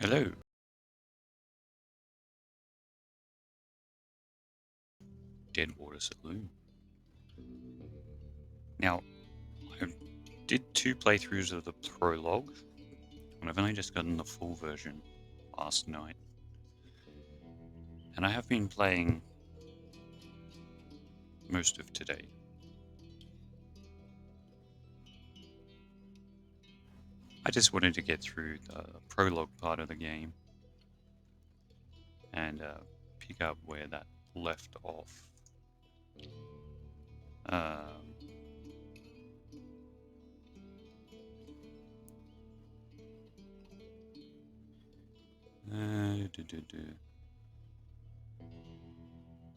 Hello. Deadwater Saloon. Now, I did 2 playthroughs of the prologue, and I've only just gotten the full version last night. And I have been playing most of today. I just wanted to get through the prologue part of the game and pick up where that left off. I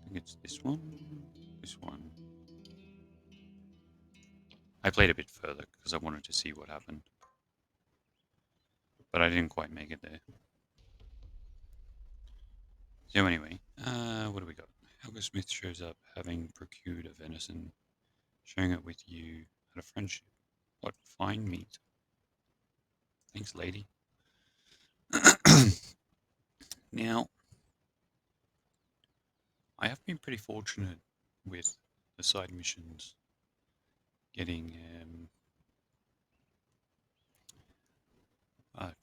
think it's this one. This one. I played a bit further because I wanted to see what happened. But I didn't quite make it there. So anyway, what do we got? Helga Smith shows up having procured a venison, sharing it with you at a friendship. What fine meat. Thanks, lady. Now, I have been pretty fortunate with the side missions getting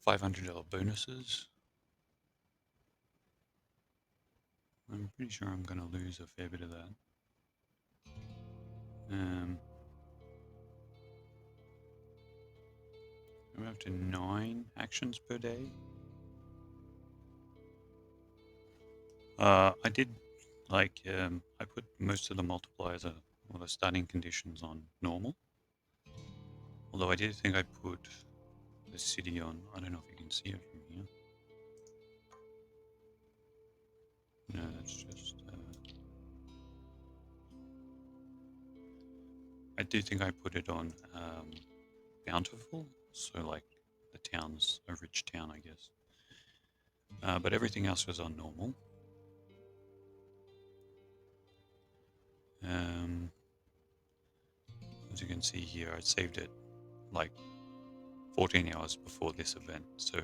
$500 bonuses. I'm pretty sure I'm going to lose a fair bit of that. I'm up to 9 actions per day. I did I put most of the multipliers or the starting conditions on normal. Although I did think I put the city on, I don't know if you can see it from here. No, that's just, I do think I put it on bountiful, so like the town's a rich town, I guess. But everything else was on normal. As you can see here, I saved it like 14 hours before this event, so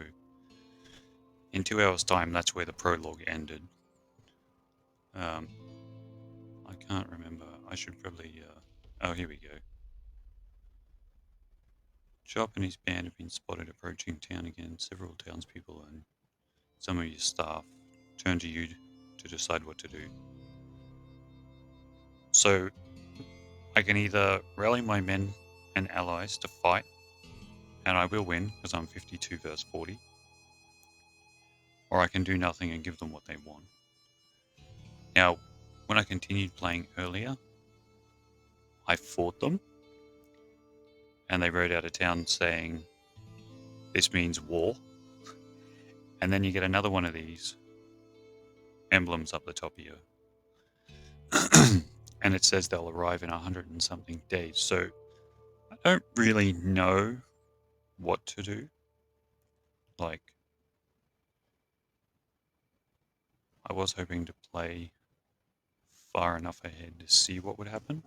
in 2 hours time that's where the prologue ended. I can't remember, I should probably oh, here we go. Chop and his band have been spotted approaching town again. Several townspeople and some of your staff turn to you to decide what to do. So I can either rally my men and allies to fight, and I will win because I'm 52 versus 40, or I can do nothing and give them what they want. Now, when I continued playing earlier, I fought them, and they rode out of town saying, "This means war." And then you get another one of these emblems up the top of you. And it says they'll arrive in 100 and something days. So I don't really know what to do. Like, I was hoping to play far enough ahead to see what would happen.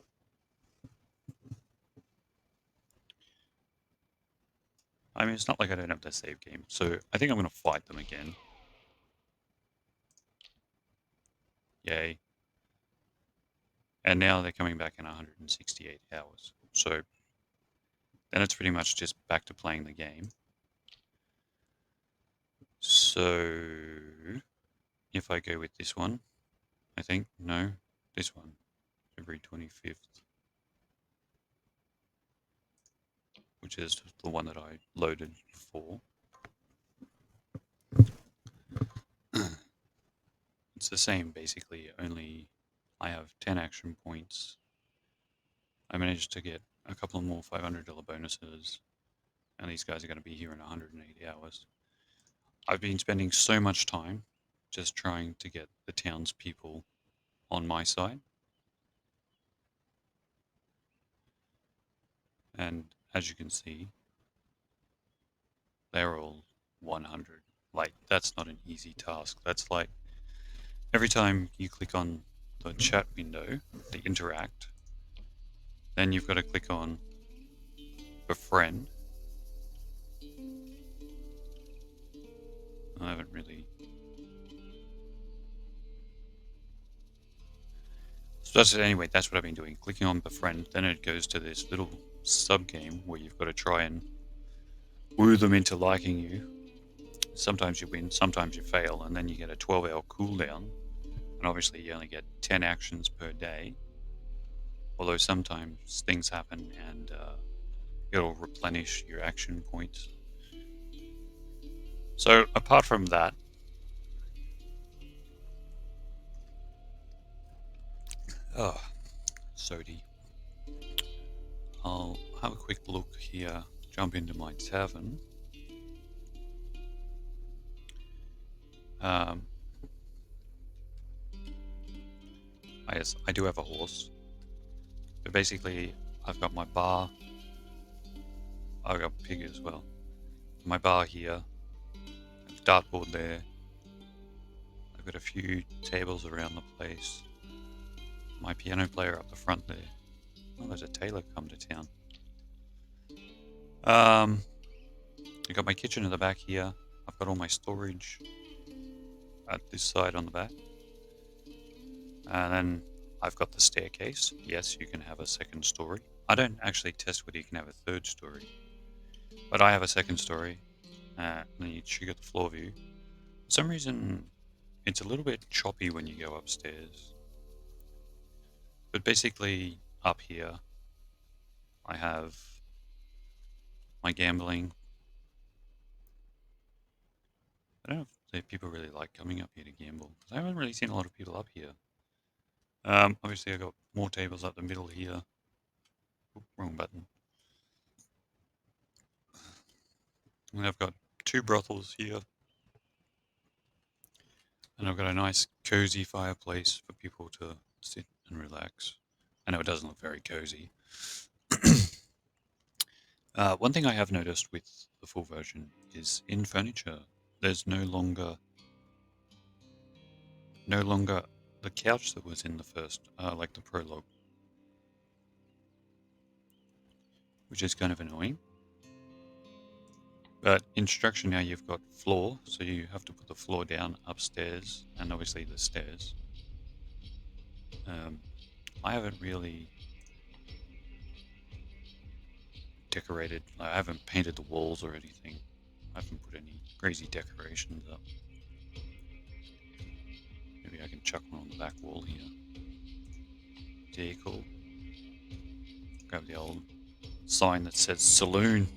I mean, it's not like I don't have the save game. So I think I'm going to fight them again. Yay. And now they're coming back in 168 hours. So then it's pretty much just back to playing the game. So if I go with this one, I think, no, this one, February 25th, which is the one that I loaded before. It's the same basically, only I have 10 action points. I managed to get a couple more $500 bonuses, and these guys are going to be here in 180 hours. I've been spending so much time just trying to get the townspeople on my side. And as you can see, they're all 100. Like, that's not an easy task. That's like, every time you click on the chat window, the interact, then you've got to click on befriend. I haven't really. So anyway, that's what I've been doing. Clicking on befriend, then it goes to this little sub game where you've got to try and woo them into liking you. Sometimes you win, sometimes you fail, and then you get a 12-hour cooldown. And obviously, you only get 10 actions per day. Although sometimes things happen and it'll replenish your action points. So apart from that, oh, Sodi, I'll have a quick look here. Jump into my tavern. Um, yes, I do have a horse. But basically, I've got my bar. I've got pig as well. My bar here. Dartboard there. I've got a few tables around the place. My piano player up the front there. Oh, there's a tailor come to town. I got my kitchen in the back here. I've got all my storage at this side on the back. And then I've got the staircase. Yes, you can have a second story. I don't actually test whether you can have a third story, but I have a second story. And then you get the floor view. For some reason, it's a little bit choppy when you go upstairs. But basically, up here, I have my gambling. I don't know if people really like coming up here to gamble. I haven't really seen a lot of people up here. Obviously, I've got more tables up the middle here. Oop, wrong button. And I've got two brothels here. And I've got a nice cozy fireplace for people to sit and relax. I know it doesn't look very cozy. One thing I have noticed with the full version is in furniture, there's no longer the couch that was in the first, like the prologue, which is kind of annoying. But instruction now you've got floor, so you have to put the floor down upstairs, and obviously the stairs. I haven't really decorated. I haven't painted the walls or anything. I haven't put any crazy decorations up. Maybe I can chuck one on the back wall here. Cool. Grab the old sign that says Saloon.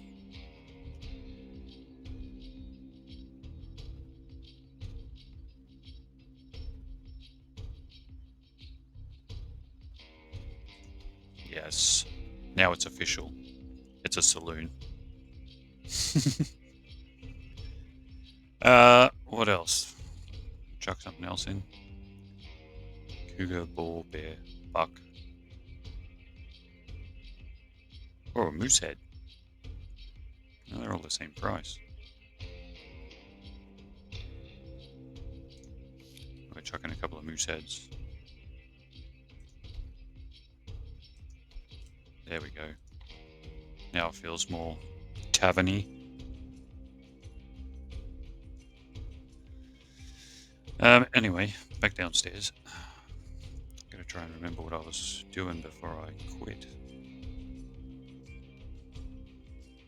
Yes. Now it's official. It's a saloon. What else? Chuck something else in. Cougar, bull, bear, buck. Or a moose head. No, they're all the same price. We're chucking a couple of moose heads. There we go. Now it feels more taverny. Anyway, back downstairs. Gotta try and remember what I was doing before I quit.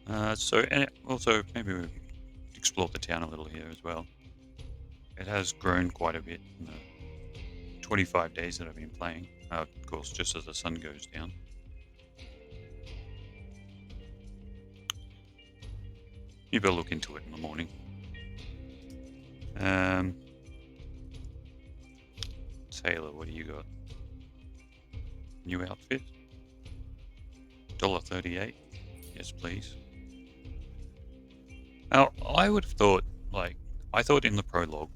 And also maybe we explore the town a little here as well. It has grown quite a bit in the 25 days that I've been playing. Of course, just as the sun goes down. You better look into it in the morning. Taylor, what do you got? New outfit? $1.38? Yes, please. Now, I would have thought, I thought in the prologue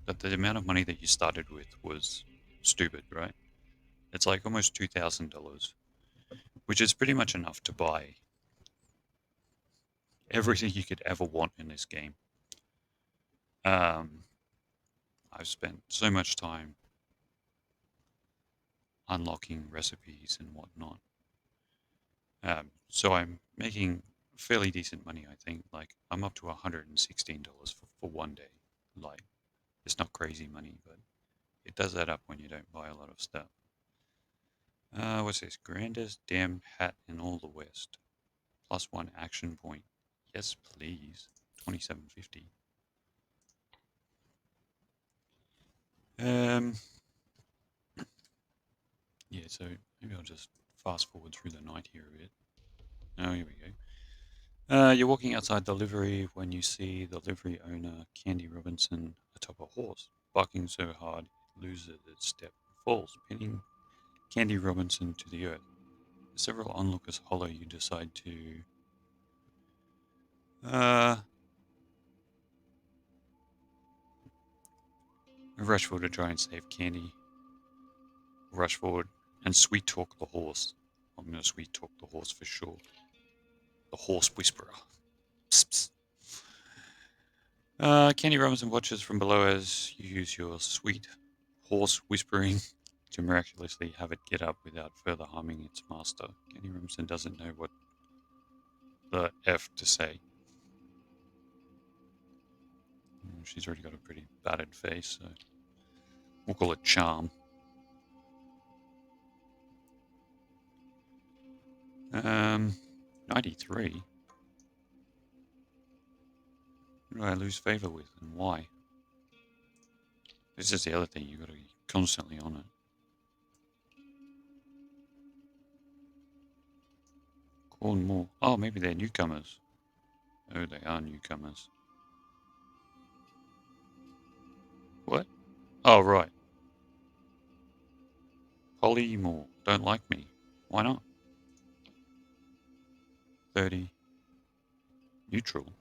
that the amount of money that you started with was stupid, right? It's like almost $2,000, which is pretty much enough to buy everything you could ever want in this game. I've spent so much time unlocking recipes and whatnot. So I'm making fairly decent money, I think. Like, I'm up to $116 for one day. Like, it's not crazy money, but it does add up when you don't buy a lot of stuff. What's this? Grandest damn hat in all the West. +1 action point. Yes, please. 2750. Yeah, so maybe I'll just fast forward through the night here a bit. Oh, here we go. You're walking outside the livery when you see the livery owner, Candy Robinson, atop a horse, barking so hard it loses its step and falls, pinning Candy Robinson to the earth. As several onlookers hollow, you decide to rush forward to try and save Candy. Rush forward and sweet talk the horse. I'm going to sweet talk the horse for sure. The horse whisperer. Psst, psst. Candy Robinson watches from below as you use your sweet horse whispering to miraculously have it get up without further harming its master. Candy Robinson doesn't know what the F to say. She's already got a pretty battered face, so we'll call it charm. 93. Who do I lose favor with and why? This is the other thing, you've got to be constantly on it. Cornwall. Oh, maybe they're newcomers. Oh, they are newcomers. What? Oh, right. Polymore. Don't like me. Why not? 30. Neutral.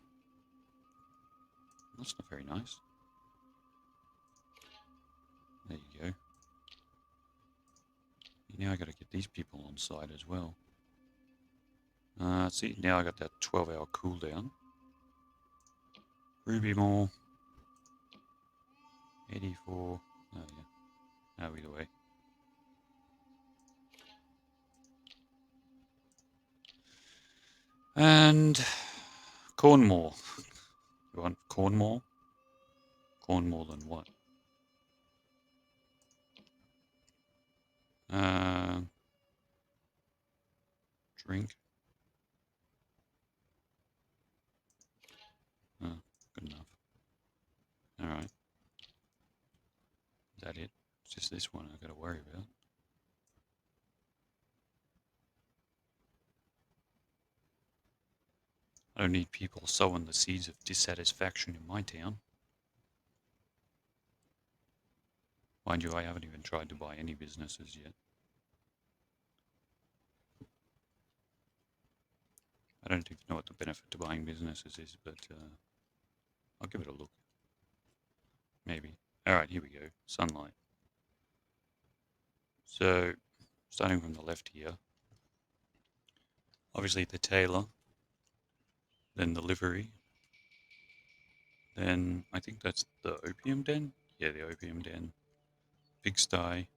That's not very nice. There you go. Now I got to get these people on side as well. See, now I got that 12-hour cooldown. Ruby Mall. 84. Oh, yeah. Oh, either way. And Cornwall. You want Cornwall? Cornwall than what? Drink. Oh, good enough. Alright. Is that it? It's just this one I've got to worry about. I don't need people sowing the seeds of dissatisfaction in my town. Mind you, I haven't even tried to buy any businesses yet. I don't even know what the benefit to buying businesses is, but I'll give it a look. Maybe. Alright, here we go. Sunlight. So, starting from the left here. Obviously the tailor. Then the livery. Then I think that's the opium den. Yeah, the opium den. Pigsty.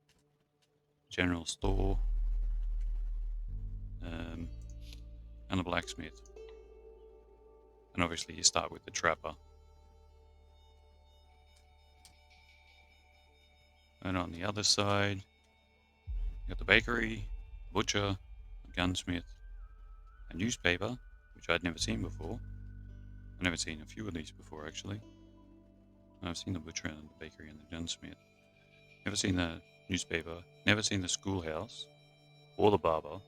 General store. And the blacksmith. And obviously you start with the trapper. And on the other side, you got the bakery, butcher, a gunsmith, a newspaper, which I'd never seen before. I've never seen a few of these before, actually. I've seen the butcher and the bakery and the gunsmith. Never seen the newspaper. Never seen the schoolhouse or the barber.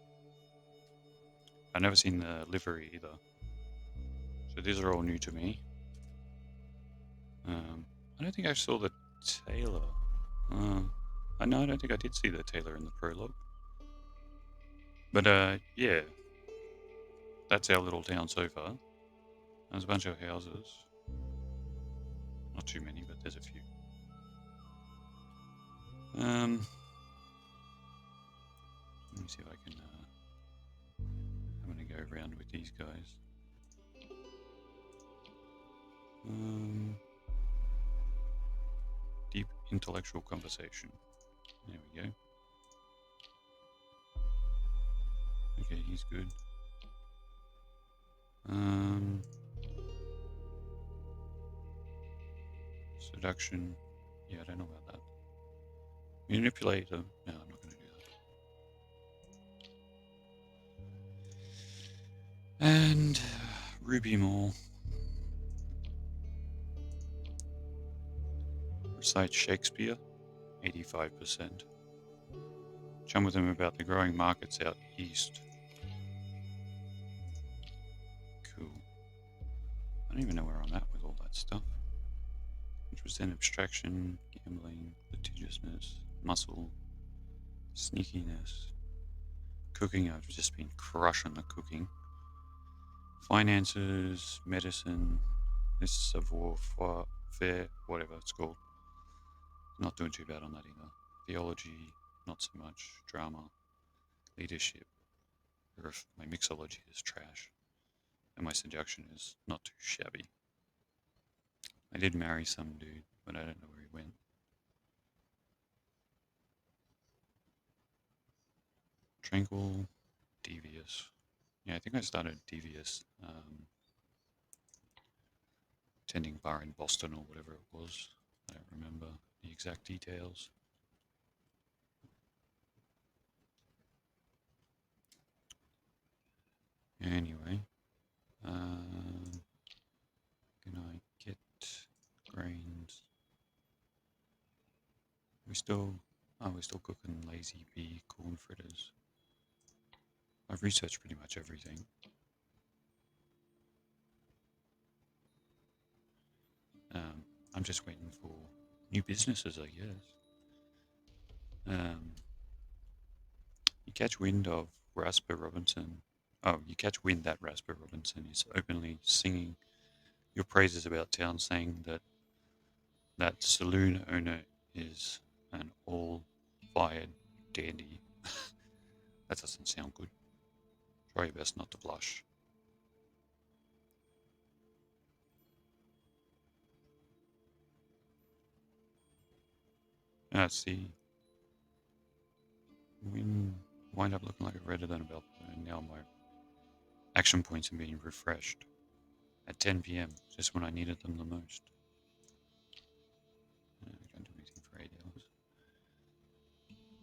I've never seen the livery either. So these are all new to me. I don't think I saw the tailor. I don't think I did see the tailor in the prologue. But yeah, that's our little town so far. There's a bunch of houses. Not too many, but there's a few. Let me see if I can. I'm going to go around with these guys. Deep intellectual conversation. There we go. Okay, he's good. Seduction. Yeah, I don't know about that. Manipulator. No, I'm not going to do that. And Ruby Mall. Recite Shakespeare. 85%. Chum with them about the growing markets out east. Cool. I don't even know where I'm at with all that stuff. Which was then abstraction, gambling, litigiousness, muscle, sneakiness, cooking. I've just been crushing the cooking. Finances, medicine, this savoir-faire, whatever it's called. Not doing too bad on that either. Theology, not so much. Drama, leadership. My mixology is trash. And my seduction is not too shabby. I did marry some dude, but I don't know where he went. Tranquil, devious. Yeah, I think I started devious. Attending bar in Boston or whatever it was. I don't remember the exact details. Anyway, can I get grains? We're still cooking lazy bee corn fritters. I've researched pretty much everything. I'm just waiting for new businesses, I guess. You catch wind of Rasper Robinson. Oh, you catch wind that Rasper Robinson is openly singing your praises about town, saying that saloon owner is an all-fired dandy. That doesn't sound good. Try your best not to blush. Let's see. Wind up looking like a redder than a belt, and now my action points are being refreshed at 10 p.m., just when I needed them the most. I don't do anything for 8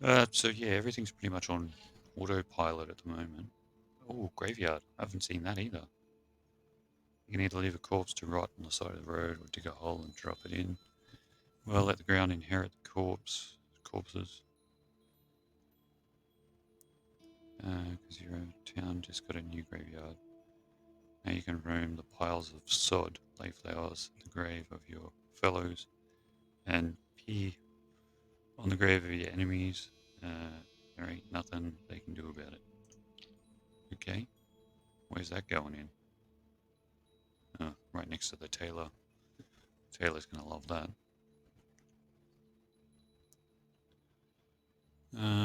hours. So yeah, everything's pretty much on autopilot at the moment. Oh, graveyard. I haven't seen that either. You can either leave a corpse to rot on the side of the road or dig a hole and drop it in. Well, let the ground inherit the corpses. Because your town just got a new graveyard. Now you can roam the piles of sod, lay flowers at the grave of your fellows, and pee on the grave of your enemies. There ain't nothing they can do about it. Okay, where's that going in? Oh, right next to the tailor. Tailor's gonna love that.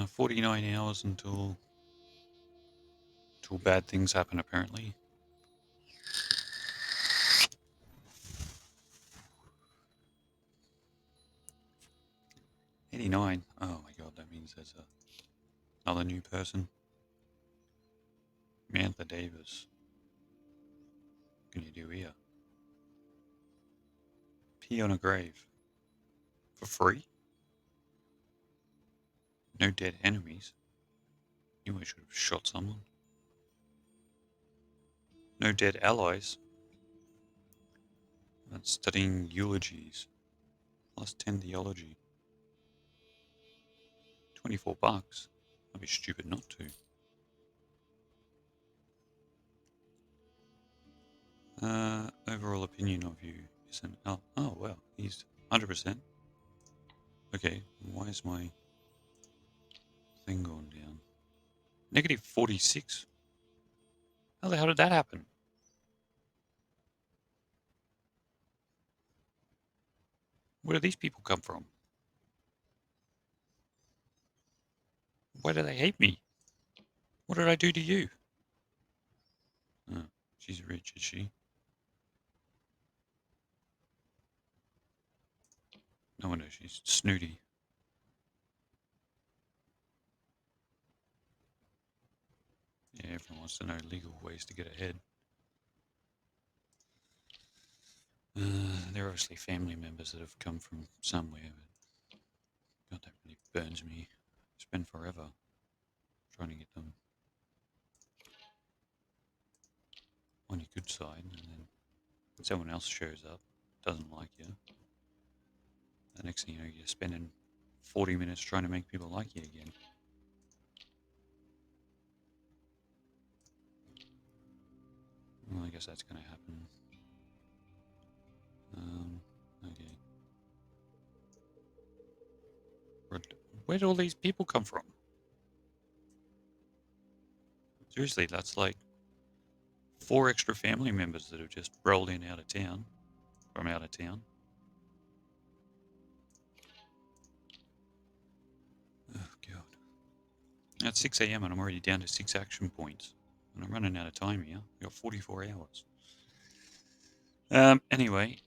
49 hours until bad things happen, apparently. '89. Oh my god, that means there's another new person. Mantha Davis. What can you do here? Pee on a grave. For free? No dead enemies. Knew I should have shot someone. No dead allies. That's studying eulogies. Plus 10 theology. $24. I'd be stupid not to. Overall opinion of you is an L. Oh, well, he's 100%. Okay, why is my thing gone down? Negative 46. How the hell did that happen? Where do these people come from? Why do they hate me? What did I do to you? Oh, she's rich, is she? No wonder she's snooty. Yeah, everyone wants to know legal ways to get ahead. They're obviously family members that have come from somewhere, but God, that really burns me. It's been forever trying to get them on your good side, and then someone else shows up, doesn't like you. The next thing you know, you're spending 40 minutes trying to make people like you again. Well, I guess that's going to happen. Okay. Where'd all these people come from? Seriously, that's like 4 extra family members that have just rolled in out of town, from out of town. Oh, God. It's 6 a.m. and I'm already down to 6 action points. And I'm running out of time here. I've got 44 hours. Anyway,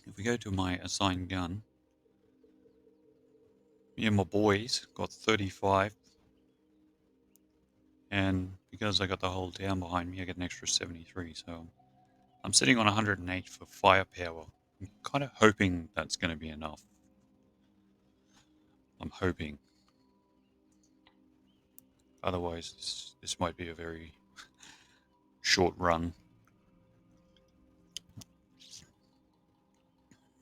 if we go to my assigned gun, me and my boys got 35. And because I got the whole town behind me, I get an extra 73. So I'm sitting on 108 for firepower. I'm kind of hoping that's going to be enough. I'm hoping. Otherwise, this might be a very short run.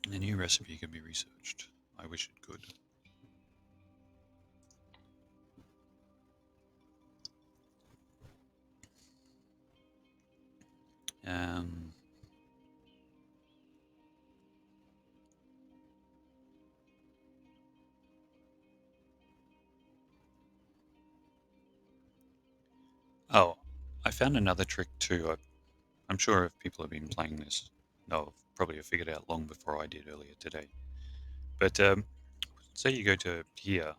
And a new recipe can be researched. I wish it could. Um, oh, I found another trick too. I'm sure if people have been playing this, they'll probably have figured out long before I did earlier today. But say you go to here,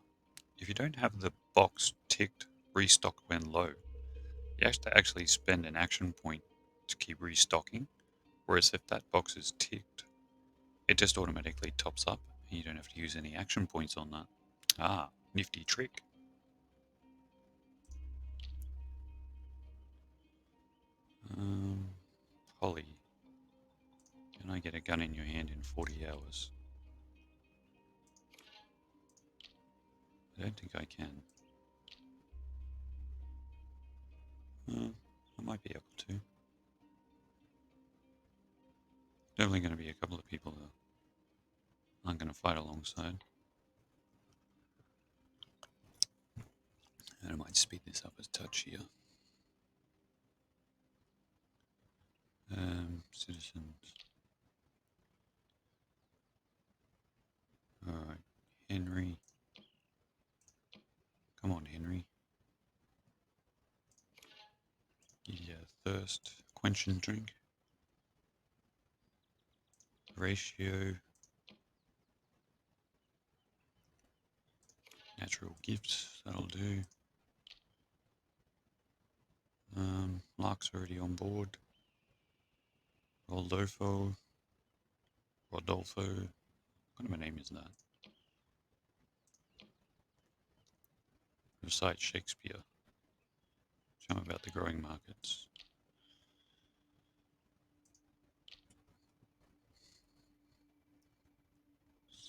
if you don't have the box ticked restock when low, you have to actually spend an action point to keep restocking. Whereas if that box is ticked, it just automatically tops up and you don't have to use any action points on that. Ah, nifty trick. Holly, can I get a gun in your hand in 40 hours? I don't think I can. I might be able to. Definitely going to be a couple of people that I'm going to fight alongside. And I might speed this up a touch here. Citizens. Alright, Henry. Come on, Henry. Yeah, thirst. Quench and drink. Ratio. Natural gifts, that'll do. Lark's already on board. Rodolfo. What kind of a name is that? Recite Shakespeare. Tell me about the growing markets.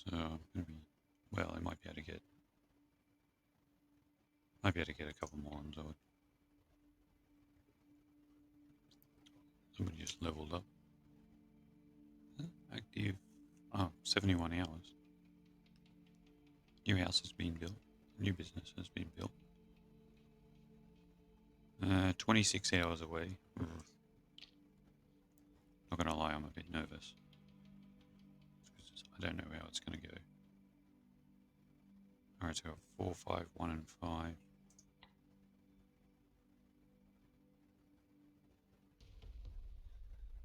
So I'm gonna be, well, I might be able to get a couple more on it. Somebody just leveled up. Active. Oh, 71 hours. New house has been built. New business has been built. 26 hours away. Not gonna lie, I'm a bit nervous. I don't know how it's gonna go. Alright, so 4, 5, 1, and 5.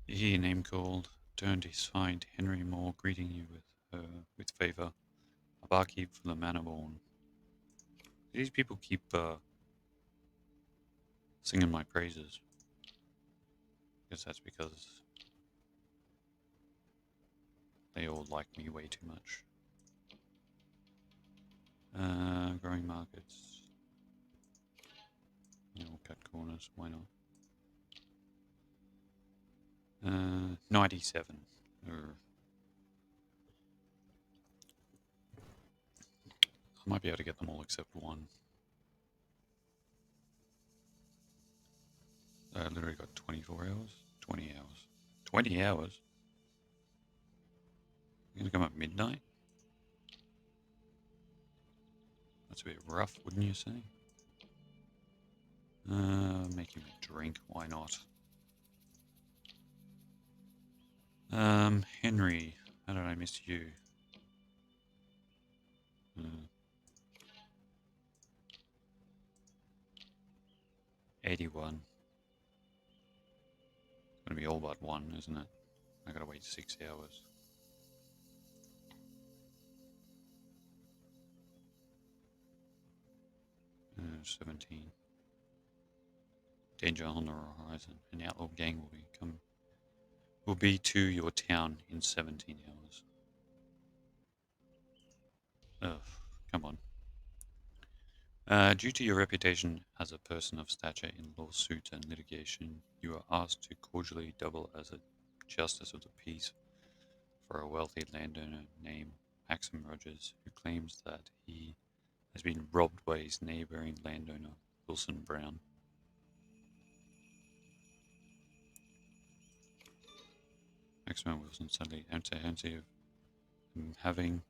You hear your name called. Turned his find Henry Moore greeting you with favour. A barkeep from the manor born. These people keep singing my praises. I guess that's because they all like me way too much. Growing markets. Yeah, we'll cut corners, why not? 97. I might be able to get them all except one. I literally got 24 hours? 20 hours. 20 hours? You're gonna come at midnight? That's a bit rough, wouldn't you say? Make him a drink, why not? Henry, how did I miss you? 81. It's gonna be all but one, isn't it? I gotta wait 6 hours. Uh, 17. Danger on the horizon. An outlaw gang will be to your town in 17 hours. Ugh, come on. Due to your reputation as a person of stature in lawsuit and litigation, you are asked to cordially double as a justice of the peace for a wealthy landowner named Maxim Rogers, who claims that he has been robbed by his neighboring landowner, Wilson Brown. Maxim and Wilson suddenly apprehensive of having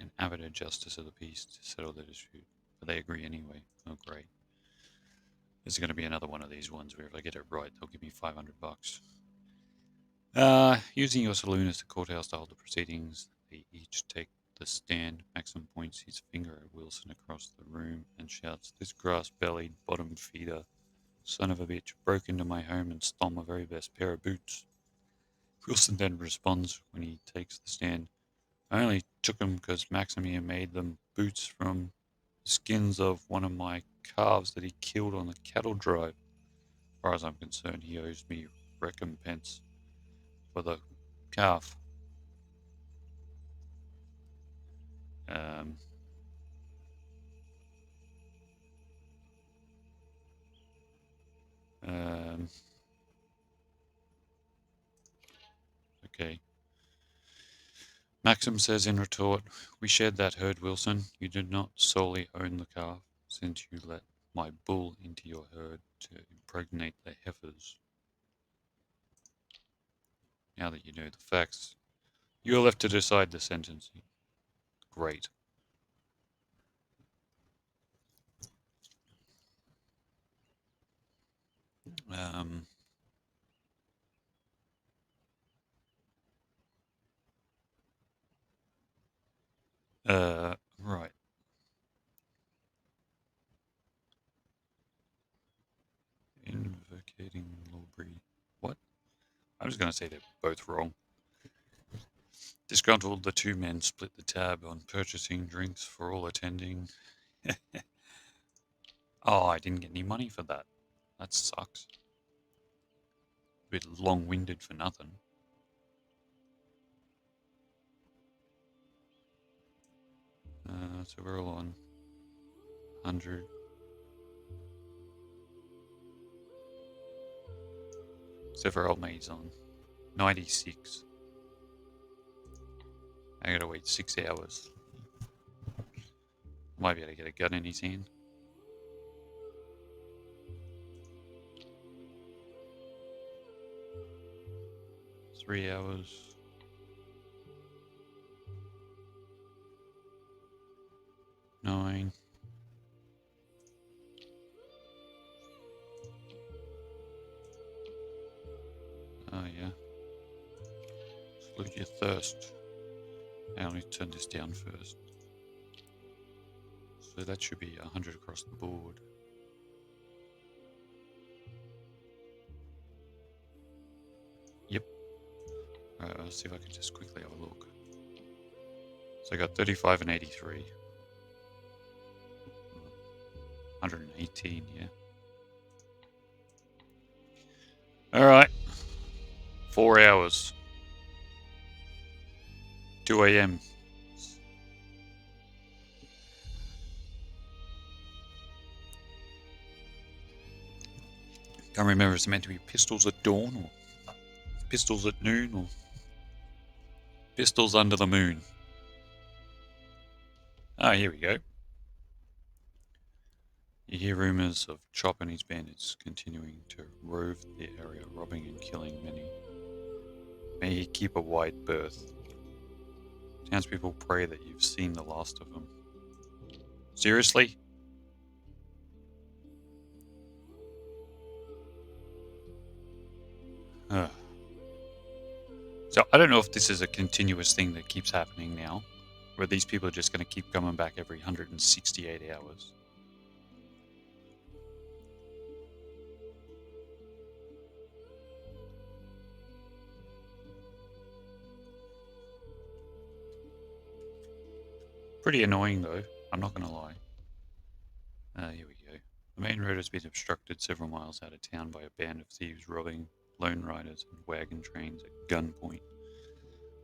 an avid justice of the peace to settle the dispute. But they agree anyway. Oh, great. This is going to be another one of these ones where if I get it right, they'll give me $500. Using your saloon as the courthouse to hold the proceedings, they each take the stand. Maxim points his finger at Wilson across the room and shouts, "This grass-bellied, bottom-feeder son of a bitch broke into my home and stole my very best pair of boots." Wilson then responds when he takes the stand, "I only took them because Maxim here made them boots from the skins of one of my calves that he killed on the cattle drive. As far as I'm concerned, he owes me recompense for the calf." Um, um, okay. Maxim says in retort, "We shared that herd, Wilson. You did not solely own the calf, since you let my bull into your herd to impregnate the heifers. Now that you know the facts, you are left to decide the sentencing." Great. Um, right. Invocating lawbreed. What? I was going to say they're both wrong. Disgruntled, the two men split the tab on purchasing drinks for all attending. Oh, I didn't get any money for that. That sucks. A bit long-winded for nothing. So we're all on 100. So for old mate's on 96. I gotta wait 6 hours. Might be able to get a gun in his hand. Three hours. Nine. Oh yeah. Salute your thirst. Now let me turn this down first. So that should be 100 across the board. Yep. Alright, I'll see if I can just quickly have a look. So I got 35 and 83. 118, yeah. Alright. 4 hours. 2 a.m. Can't remember if it's meant to be pistols at dawn or pistols at noon or Pistols under the moon. Ah, here we go. You hear rumors of Chop and his bandits continuing to rove the area, robbing and killing many. May he keep a wide berth. Townspeople pray that you've seen the last of him. Seriously? Ugh. So I don't know if this is a continuous thing that keeps happening now, where these people are just going to keep coming back every 168 hours. Pretty annoying though, I'm not going to lie. Here we go. The main road has been obstructed several miles out of town by a band of thieves robbing lone riders and wagon trains at gunpoint.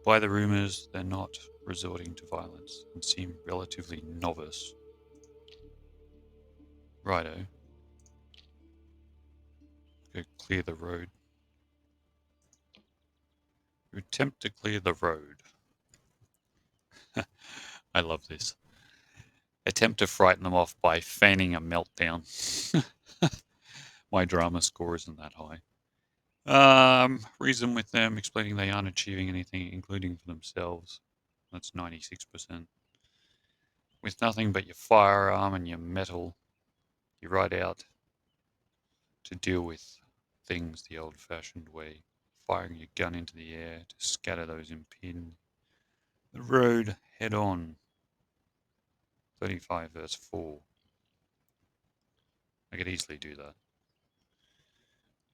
By the rumors, they're not resorting to violence and seem relatively novice. Righto. Go clear the road. You attempt to clear the road. I love this. Attempt to frighten them off by feigning a meltdown. My drama score isn't that high. Reason with them, explaining they aren't achieving anything, including for themselves. That's 96%. With nothing but your firearm and your metal, you ride out to deal with things the old-fashioned way, firing your gun into the air to scatter those impeding the road head on. 35 verse 4. I could easily do that.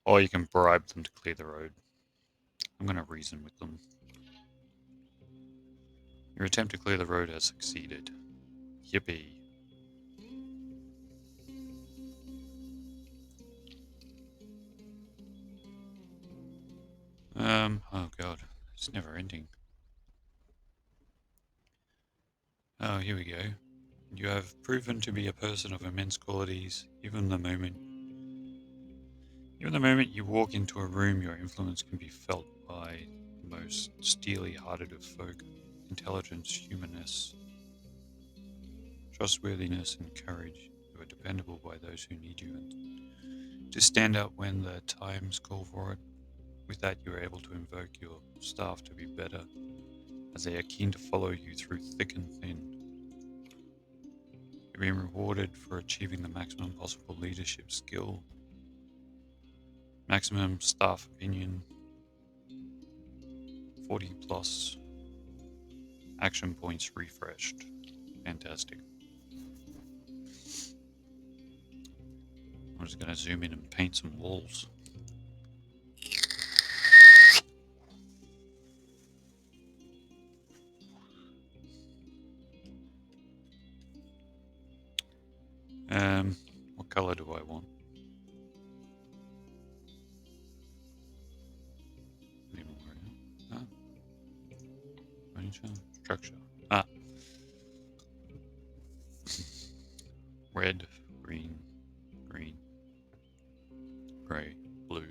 Or you can bribe them to clear the road. I'm going to reason with them. Your attempt to clear the road has succeeded. Yippee. Oh god, it's never ending. Oh, here we go. You have proven to be a person of immense qualities, even the moment you walk into a room, your influence can be felt by the most steely-hearted of folk. Intelligence, humanness, trustworthiness, and courage. You are dependable by those who need you, and to stand out when the times call for it. With that, you are able to invoke your staff to be better, as they are keen to follow you through thick and thin. You're being rewarded for achieving the maximum possible leadership skill. Maximum staff opinion. 40 plus. Action points refreshed. Fantastic. I'm just going to zoom in and paint some walls. What color do I want? Structure. Red, green, green, grey, blue,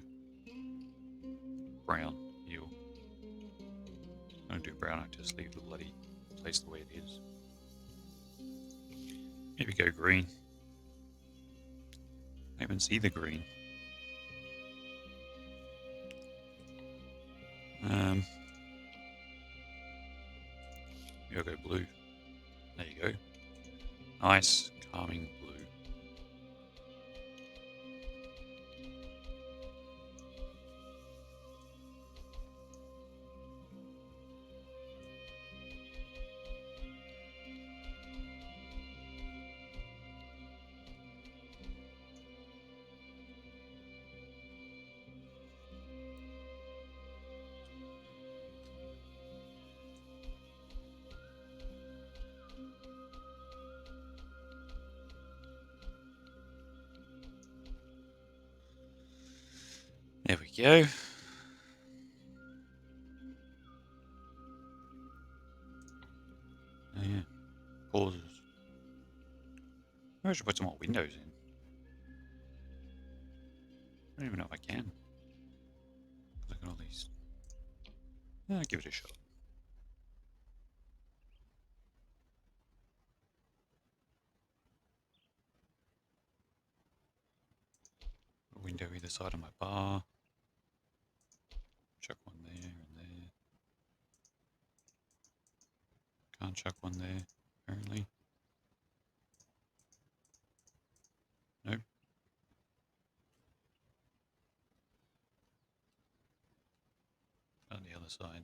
brown, teal. I don't do brown, I just leave the bloody place the way it is. Maybe go green. I even see the green. Maybe I'll go blue. There you go. Nice, calming blue. There we go. Oh, yeah. Pauses. Maybe I should put some more windows in. I don't even know if I can. Look at all these. Yeah, give it a shot. window either side of my bar. Chuck one there and there. Can't chuck one there, apparently. Nope. On the other side.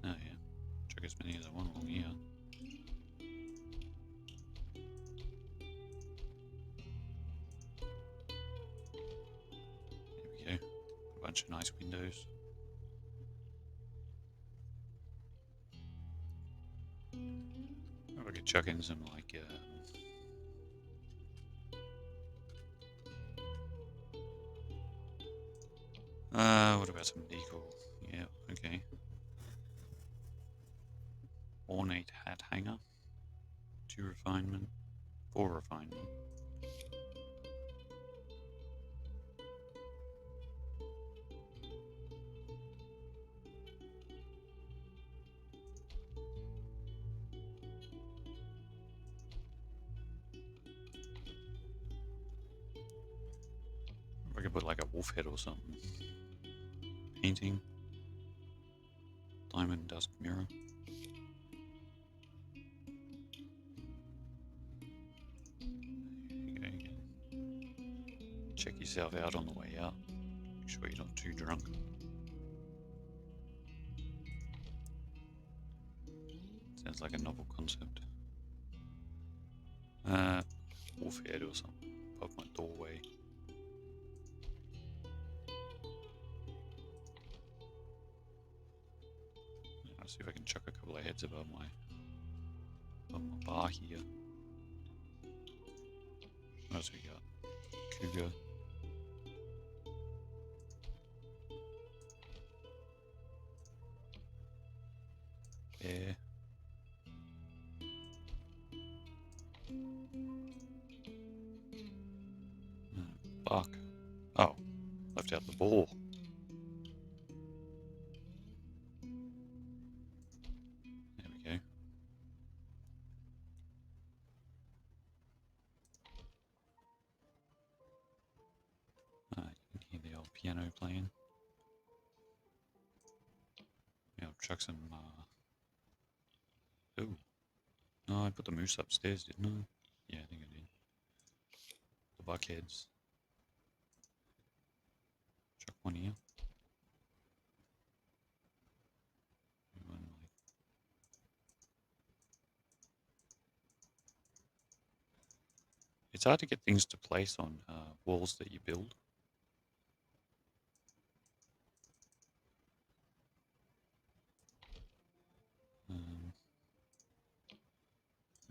Oh yeah. Chuck as many as I want along here. There we go. A bunch of nice windows. If I could chuck in some like what about some decor? Yeah, okay. Ornate hat hanger. 2 refinement. 4 refinement. If I could put like a wolf head or something. Painting. Diamond dust mirror. There you go again. Check yourself out on the way out. Make sure you're not too drunk. Sounds like a novel concept. Wolf head or something above my doorway. I'll see if I can chuck a couple of heads above my bar here. What else we got? Cougar. Bear. Buck. Oh, left out the ball. There we go. You can hear the old piano playing. Yeah, I'll chuck some. Oh, no, I put the moose upstairs, didn't I? Yeah, I think I did. The buckheads. Chuck one here. One like. It's hard to get things to place on walls that you build.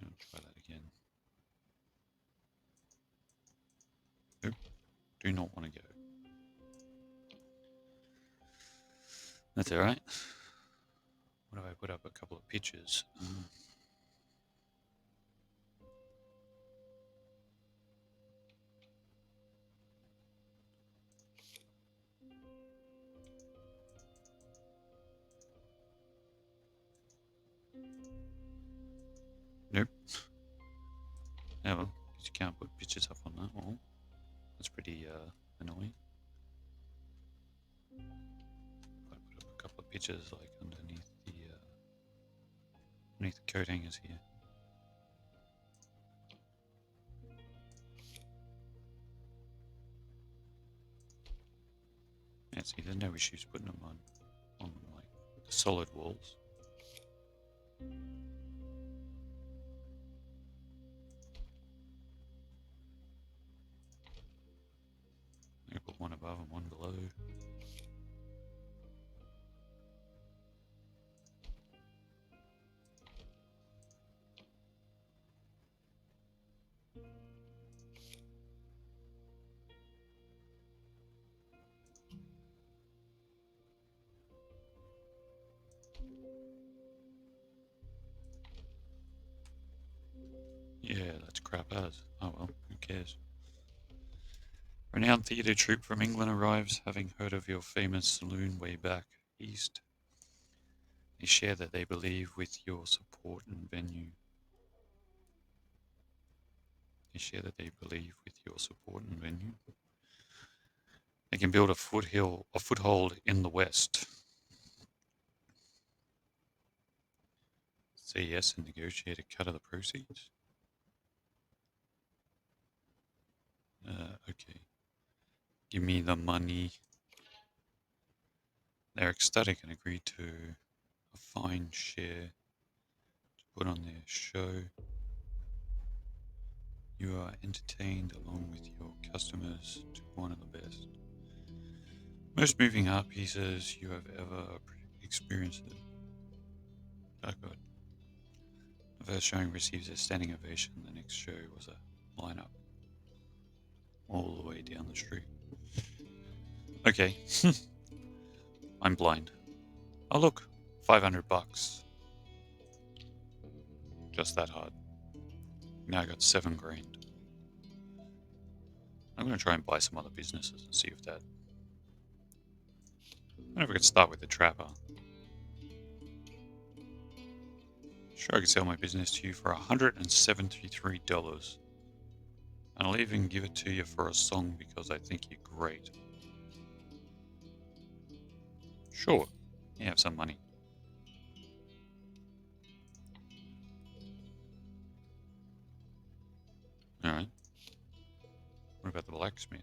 I'll try that again. Nope, do not want to go. That's alright. What if I put up a couple of pictures? Nope. Oh well, you can't put pictures up on that wall. That's pretty annoying. If I put up a couple of pictures like underneath the coat hangers here. Yeah, see, there's no issues putting them on like the solid walls. I put one above and one below. Yeah, that's crap as. Oh well, who cares? Renowned theatre troupe from England arrives, having heard of your famous saloon way back east. They share that they believe with your support and venue. They share that they believe with your support and venue. They can build a foothold in the West. Say yes and negotiate a cut of the proceeds. Okay. Give me the money. They're ecstatic and agree to a fine share to put on their show. You are entertained along with your customers to one of the best, most moving art pieces you have ever experienced. Oh God. The first showing receives a standing ovation. The next show was a lineup all the way down the street. Okay. I'm blind. Oh look, $500. Just that hard. Now I got 7 grand. I'm gonna try and buy some other businesses and see if that. I wonder if we could start with the trapper. Sure, I could sell my business to you for $173. And I'll even give it to you for a song because I think you're great. Sure, you have some money. Alright. What about the blacksmith?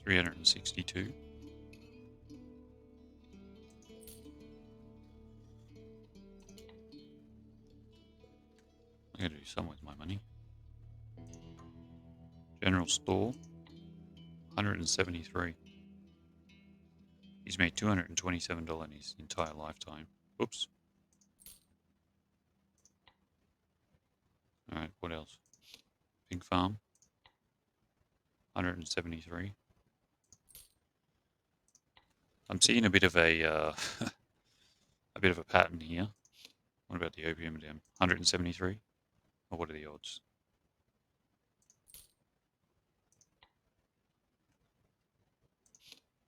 362. I gotta do something with my money. General store, 173. He's made $227 in his entire lifetime. Oops. Alright, what else? Pig farm, 173. I'm seeing a bit of a a bit of a pattern here. What about the opium den? 173? Or what are the odds?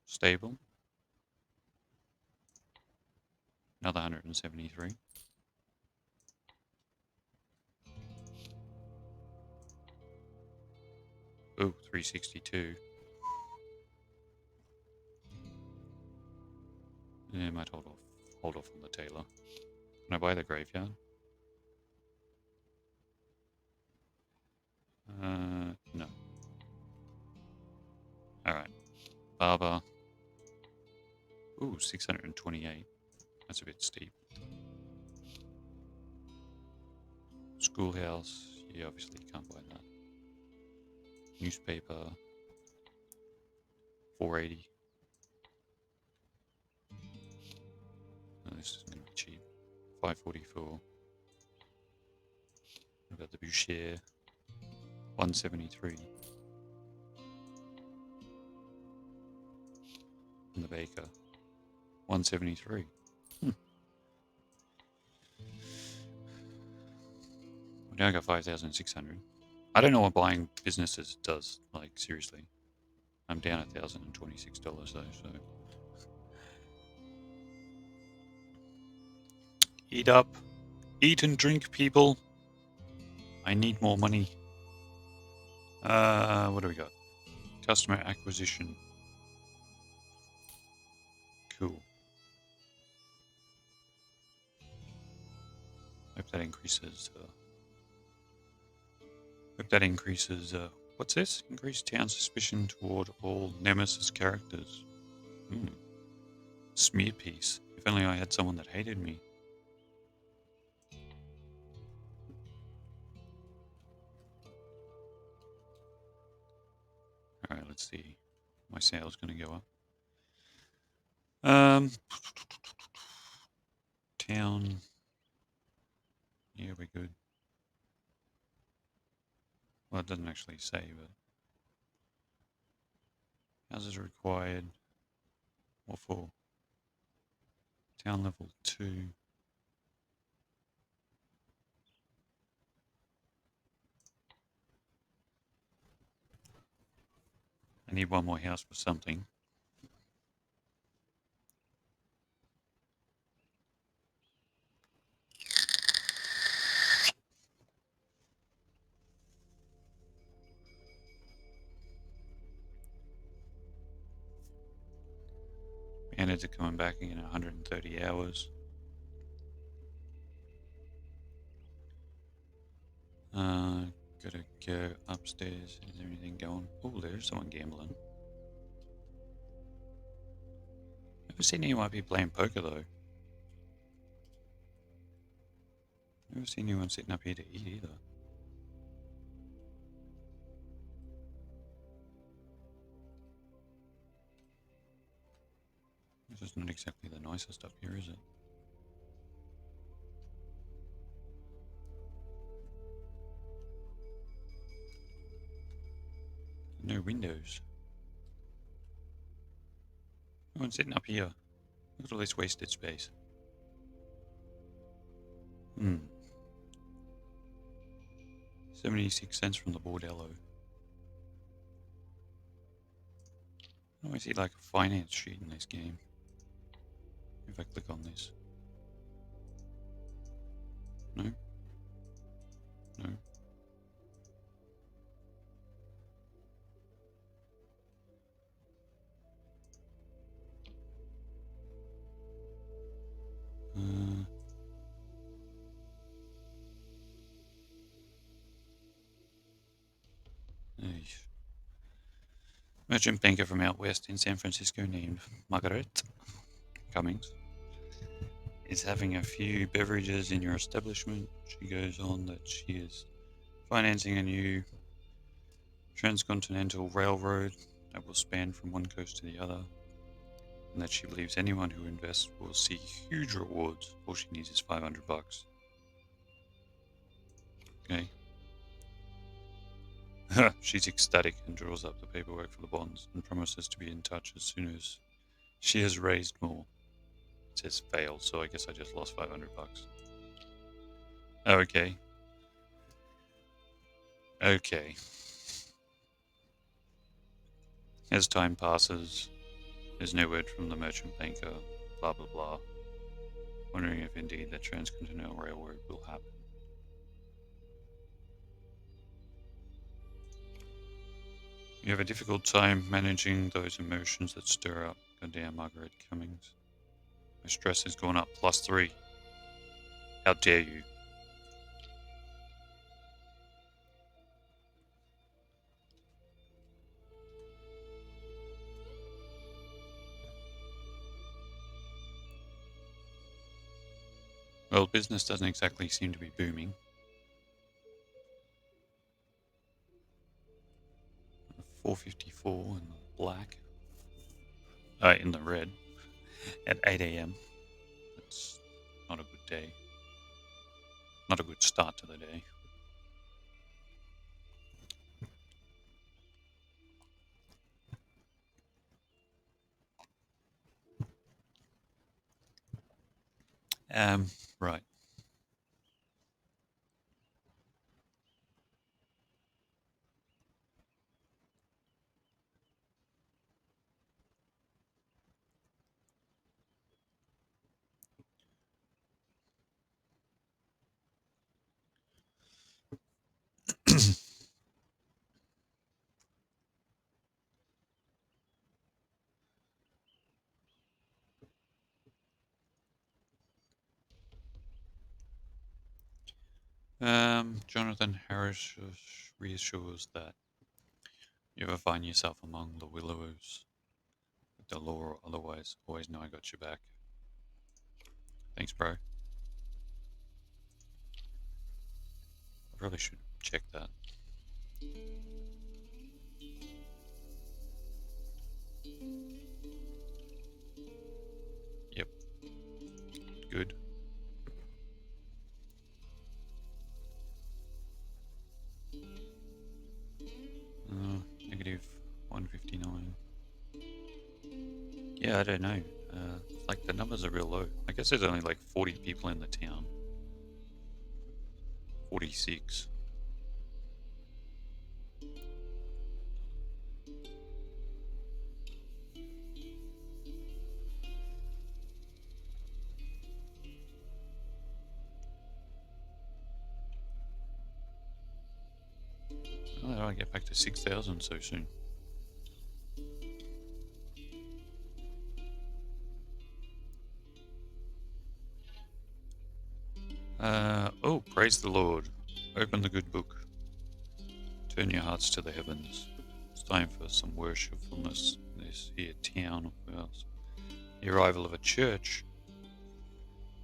Stable. Another 173. Oh, 362. Yeah, I might hold off on the tailor. Can I buy the graveyard? No. Alright. Barber. Ooh, 628. That's a bit steep. Schoolhouse. Yeah, obviously you can't buy that. Newspaper. 480. No, this is going to be cheap. 544. What about the Boucher? 173. And the baker. 173. We now got 5,600. I don't know what buying businesses does. Like, seriously. I'm down $1,026 though, so. Eat up. Eat and drink, people. I need more money. What do we got? Customer acquisition. Cool. Hope that increases. What's this? Increase town suspicion toward all Nemesis characters. Smear piece. If only I had someone that hated me. Alright, let's see. My sales gonna go up. Town. Yeah, we're good. Well, it doesn't actually say, but houses required. What for? Town level 2. I need one more house for something. Handeds are coming back in 130 hours. Gotta go upstairs. Is there anything going? Oh, there's someone gambling. Never seen anyone be playing poker though. Never seen anyone sitting up here to eat either. This is not exactly the nicest up here, is it? No windows. No one's sitting up here. Look at all this wasted space. 76 cents from the bordello. I always see like a finance sheet in this game. If I click on this. No? No? Merchant banker from out west in San Francisco named Margaret Cummings is having a few beverages in your establishment. She goes on that she is financing a new transcontinental railroad that will span from one coast to the other, and that she believes anyone who invests will see huge rewards. All she needs is $500. Okay. She's ecstatic and draws up the paperwork for the bonds and promises to be in touch as soon as she has raised more. It says failed, so I guess I just lost $500. Okay. Okay. As time passes, there's no word from the merchant banker, blah blah blah. Wondering if indeed the transcontinental railroad will happen. You have a difficult time managing those emotions that stir up. Goddamn Margaret Cummings. My stress has gone up +3. How dare you? Well, business doesn't exactly seem to be booming. 454 in the black. In the red. At 8 a.m. That's not a good day. Not a good start to the day. Right. Jonathan Harris reassures that you ever find yourself among the willows with the law or otherwise, always know I got your back. Thanks, bro. I probably should check that. Yep. Good. Negative 159. Yeah, I don't know. Like the numbers are real low. I guess there's only like 40 people in the town. 46. Oh, how do I get back to 6,000 so soon? Oh, praise the Lord. Open the good book. Turn your hearts to the heavens. It's time for some worshipfulness in this here town of ours. The arrival of a church.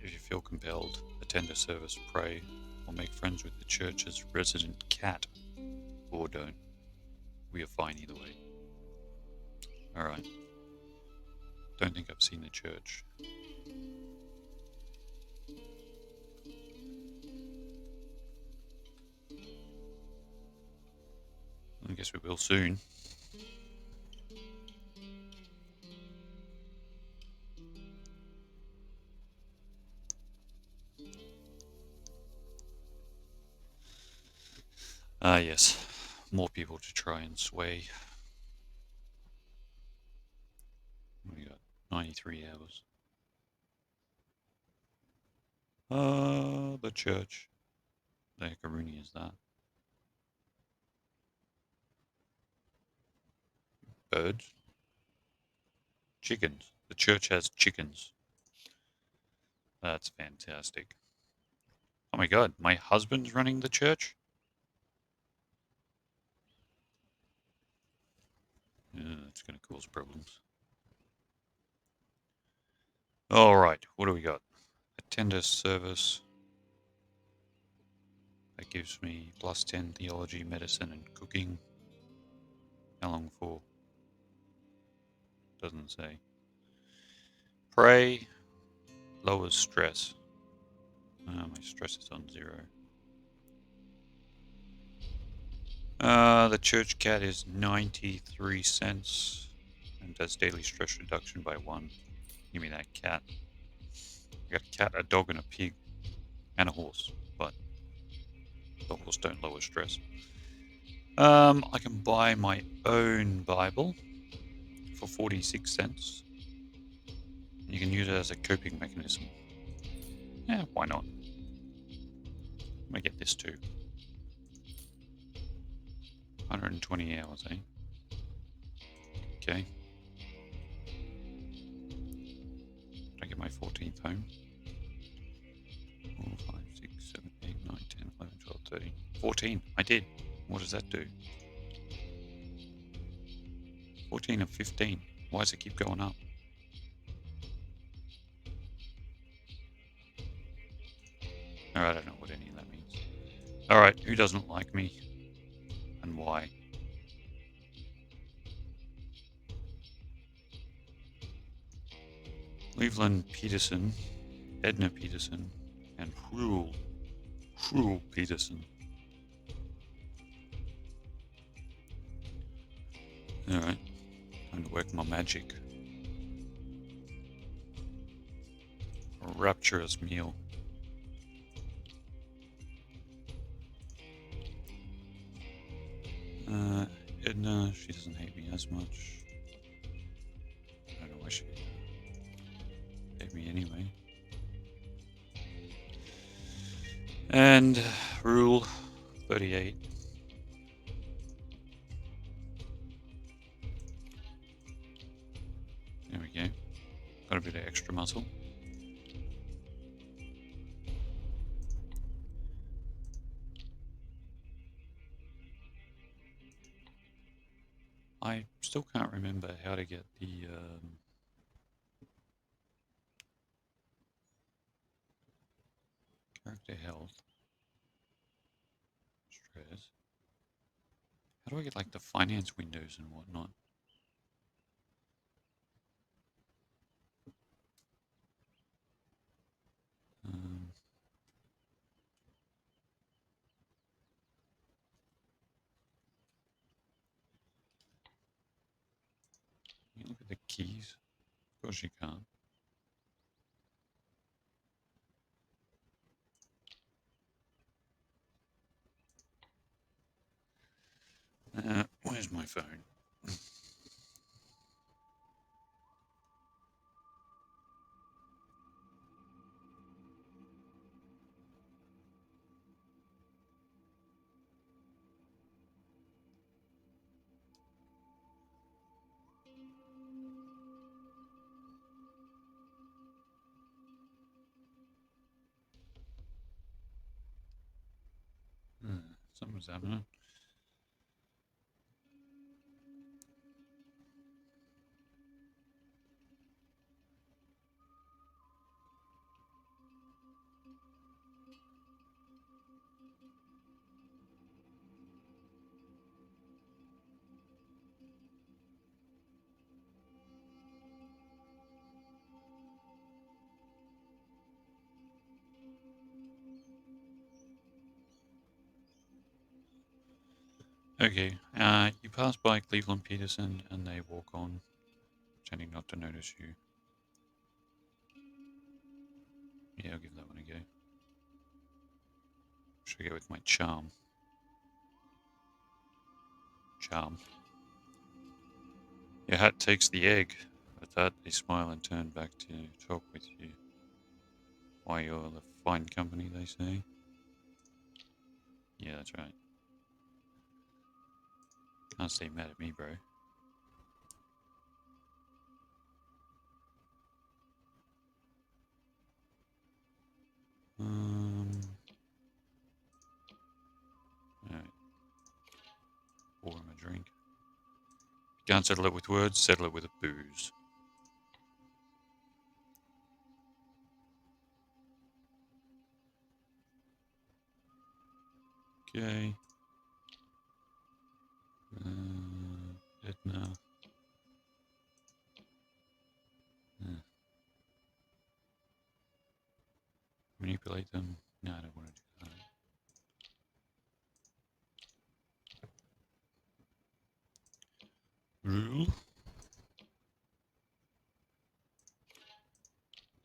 If you feel compelled, attend a service, pray, or make friends with the church's resident cat. Or don't. We are fine either way. Alright. Don't think I've seen the church. I guess we will soon. Ah, yes. More people to try and sway. We got 93 hours. The church. The heckaroonie is that? Birds? Chickens. The church has chickens. That's fantastic. Oh my god, my husband's running the church? Yeah, that's going to cause problems. Alright, what do we got? Attend a service. That gives me plus 10 theology, medicine, and cooking. How long for? Doesn't say. Pray. Lowers stress. My stress is on 0. The church cat is 93 cents and does daily stress reduction by 1. Give me that cat. I got a cat, a dog, and a pig, and a horse, but the horse don't lower stress. I can buy my own Bible for 46 cents. You can use it as a coping mechanism. Yeah, why not? Let me get this too. 120 hours, eh? Okay. Did I get my 14th home? 4, 5, 6, 7, 8, 9, 10, 11, 12, 13. 14. I did. What does that do? 14 and 15. Why does it keep going up? I don't know what any of that means. Alright, who doesn't like me? And why? Cleveland Peterson, Edna Peterson, and Cruel Peterson. Alright, time to work my magic. A rapturous meal. Edna, she doesn't hate me as much. I don't know why she hate me anyway. And Rule 38. There we go. Got a bit of extra muscle. I still can't remember how to get the character health. Stress. How do I get like the finance windows and whatnot? Um, you look at the keys. Of course you can't. Where's my phone? Something's happening. Okay, you pass by Cleveland Peterson and they walk on, pretending not to notice you. Yeah, I'll give that one a go. Should I go with my charm? Charm. Your hat takes the egg. With that, they smile and turn back to talk with you. Why, you're the fine company, they say. Yeah, that's right. Can't stay mad at me, bro. Alright. Pour him a drink. Can't settle it with words, settle it with a booze. Okay. Edna. Manipulate them. No, I don't want to do that. Rule.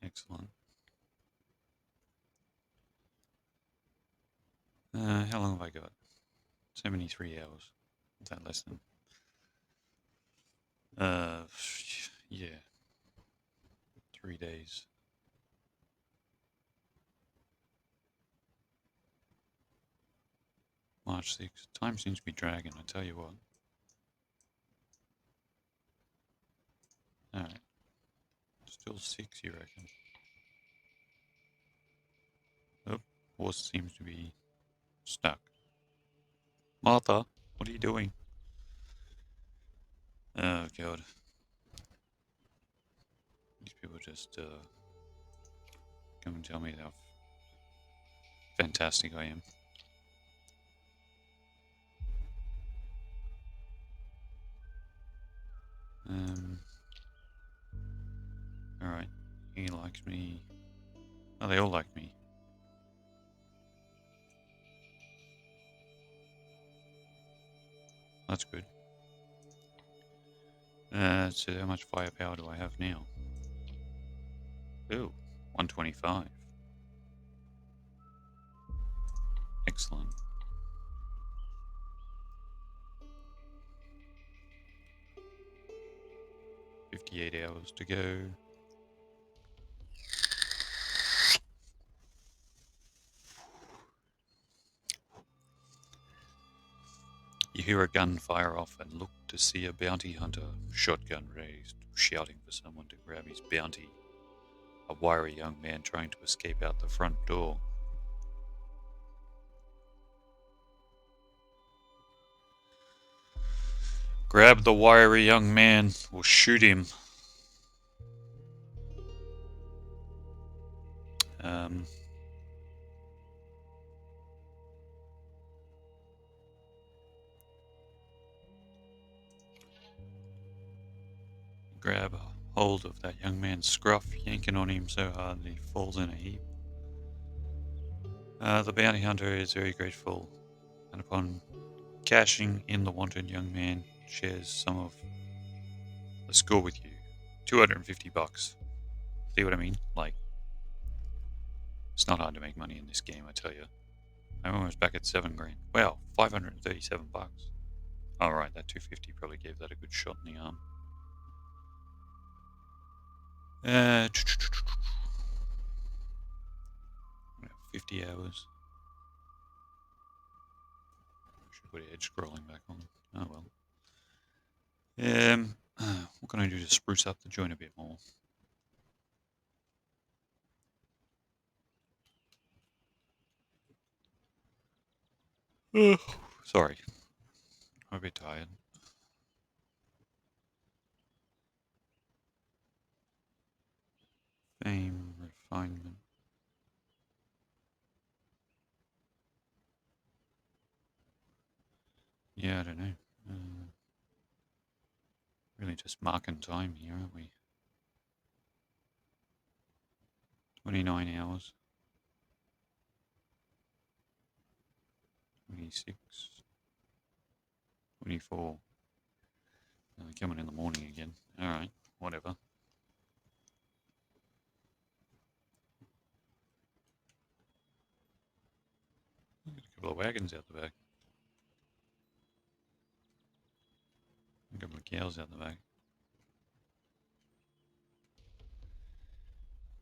Excellent. How long have I got? 73 hours. Is that less than? Yeah. 3 days. March 6th. Time seems to be dragging, I tell you what. Alright. Still 6, you reckon? Oh, horse seems to be stuck. Martha, what are you doing? Oh, God. These people just come and tell me how fantastic I am. Alright. He likes me. Oh, they all like me. That's good. So how much firepower do I have now? Ooh, 125. Excellent. 58 hours to go. You hear a gun fire off and look to see a bounty hunter, shotgun raised, shouting for someone to grab his bounty. A wiry young man trying to escape out the front door. Grab the wiry young man or shoot him. Grab hold of that young man's scruff, yanking on him so hard that he falls in a heap. The bounty hunter is very grateful, and upon cashing in, the wanted young man shares some of the score with you. $250. See what I mean? Like, it's not hard to make money in this game, I tell you. I'm almost back at $7 grand. Wow, 537 bucks. All right, that 250 probably gave that a good shot in the arm. 50 hours. Should put edge scrolling back on. Oh well. What can I do to spruce up the joint a bit more? Sorry. I'm a bit tired. Fame, refinement. Yeah, I don't know. Really just marking time here, aren't we? 29 hours. 26. 24. Coming in the morning again. Alright, whatever. A couple of wagons out the back. A couple of cows out the back.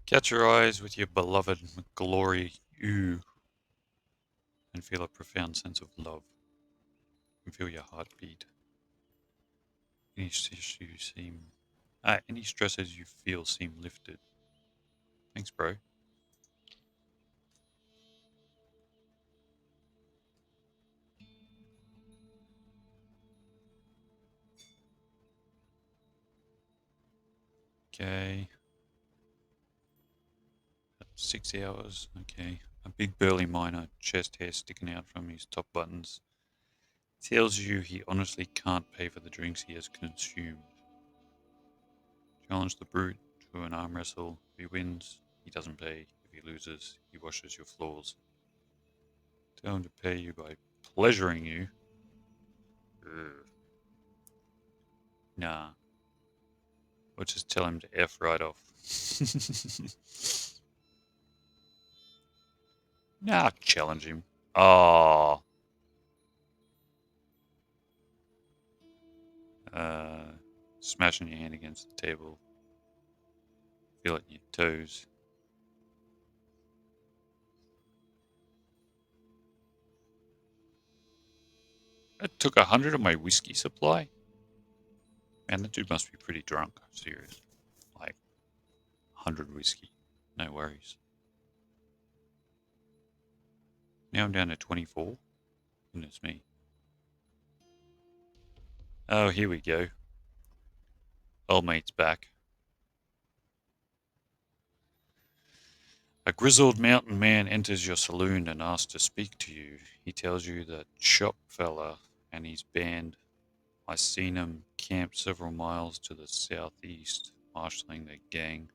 Catch your eyes with your beloved glory, you, and feel a profound sense of love. And feel your heart beat. Any any stresses you feel seem lifted. Thanks, bro. Okay. 6 hours. Okay. A big burly miner, chest hair sticking out from his top buttons, tells you he honestly can't pay for the drinks he has consumed. Challenge the brute to an arm wrestle. If he wins, he doesn't pay. If he loses, he washes your floors. Tell him to pay you by pleasuring you. Ugh. Nah. Or just tell him to F right off. Nah, challenge him. Oh. Smashing your hand against the table. Feel it in your toes. That took 100 of my whiskey supply. Man, that dude must be pretty drunk. Serious. Like, 100 whiskey. No worries. Now I'm down to 24. Goodness me. Oh, here we go. Old mate's back. A grizzled mountain man enters your saloon and asks to speak to you. He tells you that shop fella and his band, I seen 'em camped several miles to the southeast, marshalling their gang.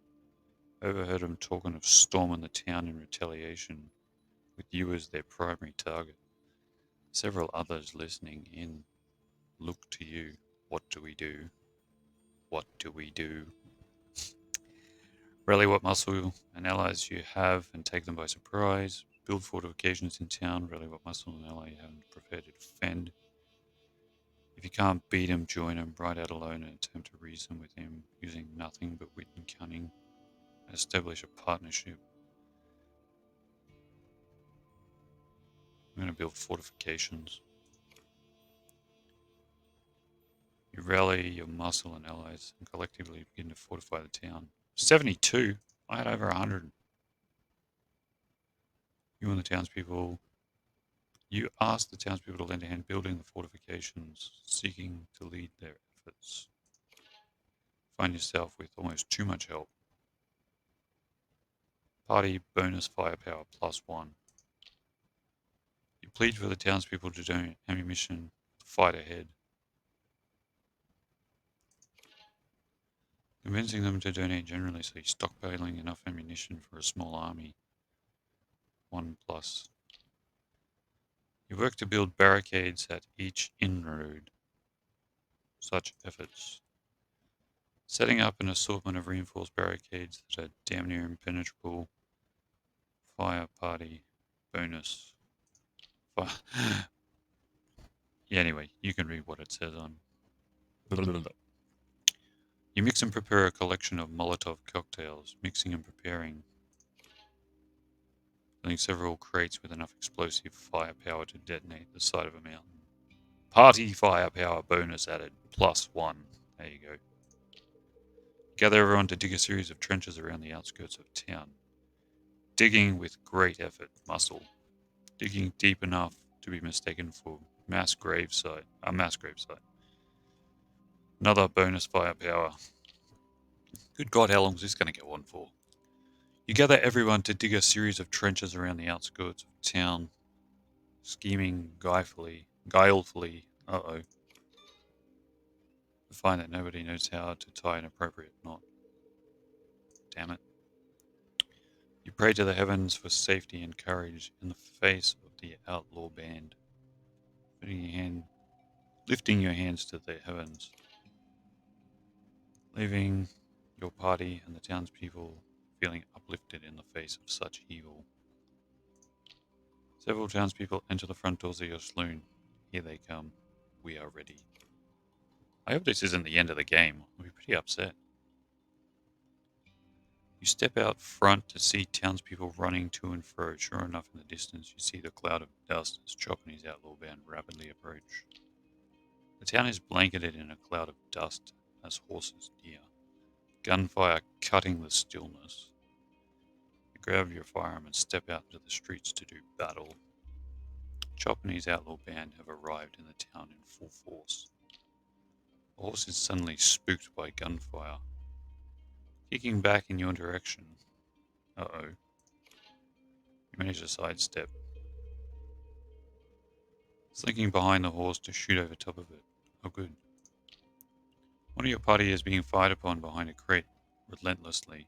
Overheard 'em talking of storming the town in retaliation, with you as their primary target. Several others listening in look to you. What do we do? What do we do? Rally what muscle and allies you have and take them by surprise. Build fortifications in town. Rally what muscle and ally you have and prepare to defend. If you can't beat him, join him. Ride out alone and attempt to reason with him using nothing but wit and cunning. And establish a partnership. I'm going to build fortifications. You rally your muscle and allies and collectively begin to fortify the town. 72? I had over 100. You and the townspeople. You ask the townspeople to lend a hand building the fortifications, seeking to lead their efforts. Find yourself with almost too much help. Party bonus firepower +1. You plead for the townspeople to donate ammunition to fight ahead. Convincing them to donate generally so you're stockpiling enough ammunition for a small army. 1+. You work to build barricades at each inroad. Such efforts. Setting up an assortment of reinforced barricades that are damn near impenetrable. Fire party bonus. Yeah, anyway, you can read what it says on. You mix and prepare a collection of Molotov cocktails, mixing and preparing, filling several crates with enough explosive firepower to detonate the side of a mountain. Party firepower bonus added, +1. There you go. Gather everyone to dig a series of trenches around the outskirts of town. Digging with great effort, muscle. Digging deep enough to be mistaken for Mass grave site. A mass grave site. Another bonus firepower. Good God, how long is this going to go on for? You gather everyone to dig a series of trenches around the outskirts of town, scheming guilefully, to find that nobody knows how to tie an appropriate knot. Damn it. You pray to the heavens for safety and courage in the face of the outlaw band, lifting your hands to the heavens, leaving your party and the townspeople feeling uplifted in the face of such evil. Several townspeople enter the front doors of your saloon. Here they come. We are ready. I hope this isn't the end of the game. I'll be pretty upset. You step out front to see townspeople running to and fro. Sure enough, in the distance, you see the cloud of dust as Chop and his outlaw band rapidly approach. The town is blanketed in a cloud of dust as horses near, gunfire cutting the stillness. You grab your firearm and step out into the streets to do battle. Chop and his outlaw band have arrived in the town in full force. The horse is suddenly spooked by gunfire, kicking back in your direction. You manage to sidestep, slinking behind the horse to shoot over top of it. Oh, good. One of your party is being fired upon behind a crate, relentlessly.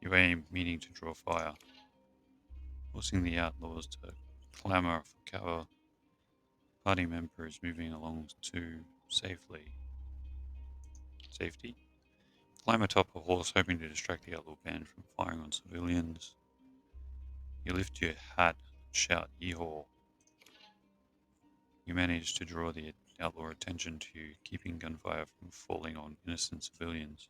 You aim, meaning to draw fire, forcing the outlaws to clamor for cover. Party member is moving along to safety. Climb atop a horse, hoping to distract the outlaw band from firing on civilians. You lift your hat and shout, "Yeehaw!" You manage to draw the outlaw attention to you, keeping gunfire from falling on innocent civilians.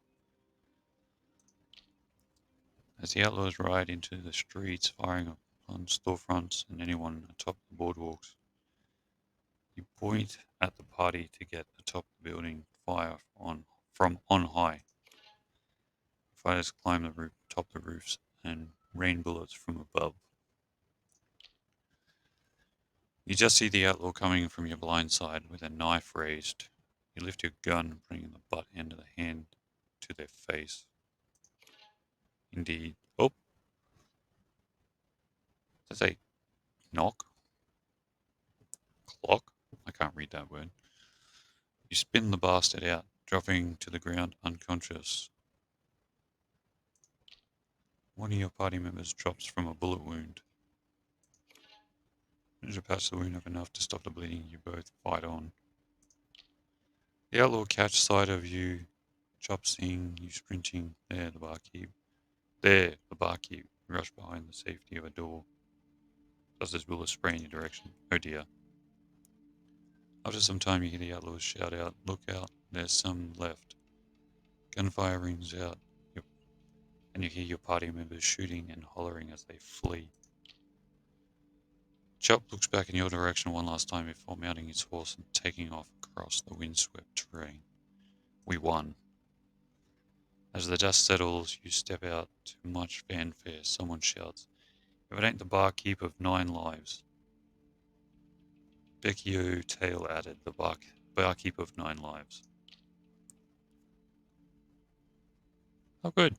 As the outlaws ride into the streets, firing on storefronts and anyone atop the boardwalks, you point at the party to get atop the building, fire from on high. Fighters climb the roof, top the roofs, and rain bullets from above. You just see the outlaw coming from your blind side with a knife raised. You lift your gun, bringing the butt end of the hand to their face. Indeed. Oh, does that say knock? Clock? I can't read that word. You spin the bastard out, dropping to the ground unconscious. One of your party members drops from a bullet wound. As you patch the wound up enough to stop the bleeding, you both fight on. The outlaw catch sight of you, Chop seeing you sprinting. There, the barkeep. You rush behind the safety of a door. Does his bullet spray in your direction? Oh dear. After some time, you hear the outlaws shout out, "Look out, there's some left." Gunfire rings out, and you hear your party members shooting and hollering as they flee. Chop looks back in your direction one last time before mounting his horse and taking off across the windswept terrain. We won. As the dust settles, you step out to much fanfare. Someone shouts, "If it ain't the barkeep of 9 lives." Becky O'Tail added, "The barkeep of 9 lives." Oh, good.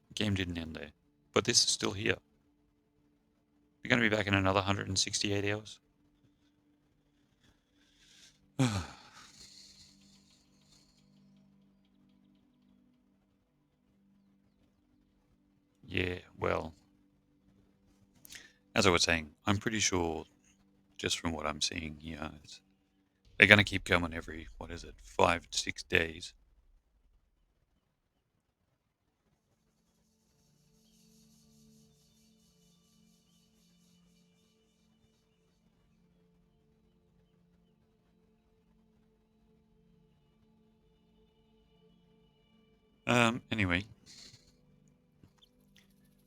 The game didn't end there. But this is still here. We're going to be back in another 168 hours. Yeah, well, as I was saying, I'm pretty sure, just from what I'm seeing here, they're going to keep coming every, 5 to 6 days. Anyway,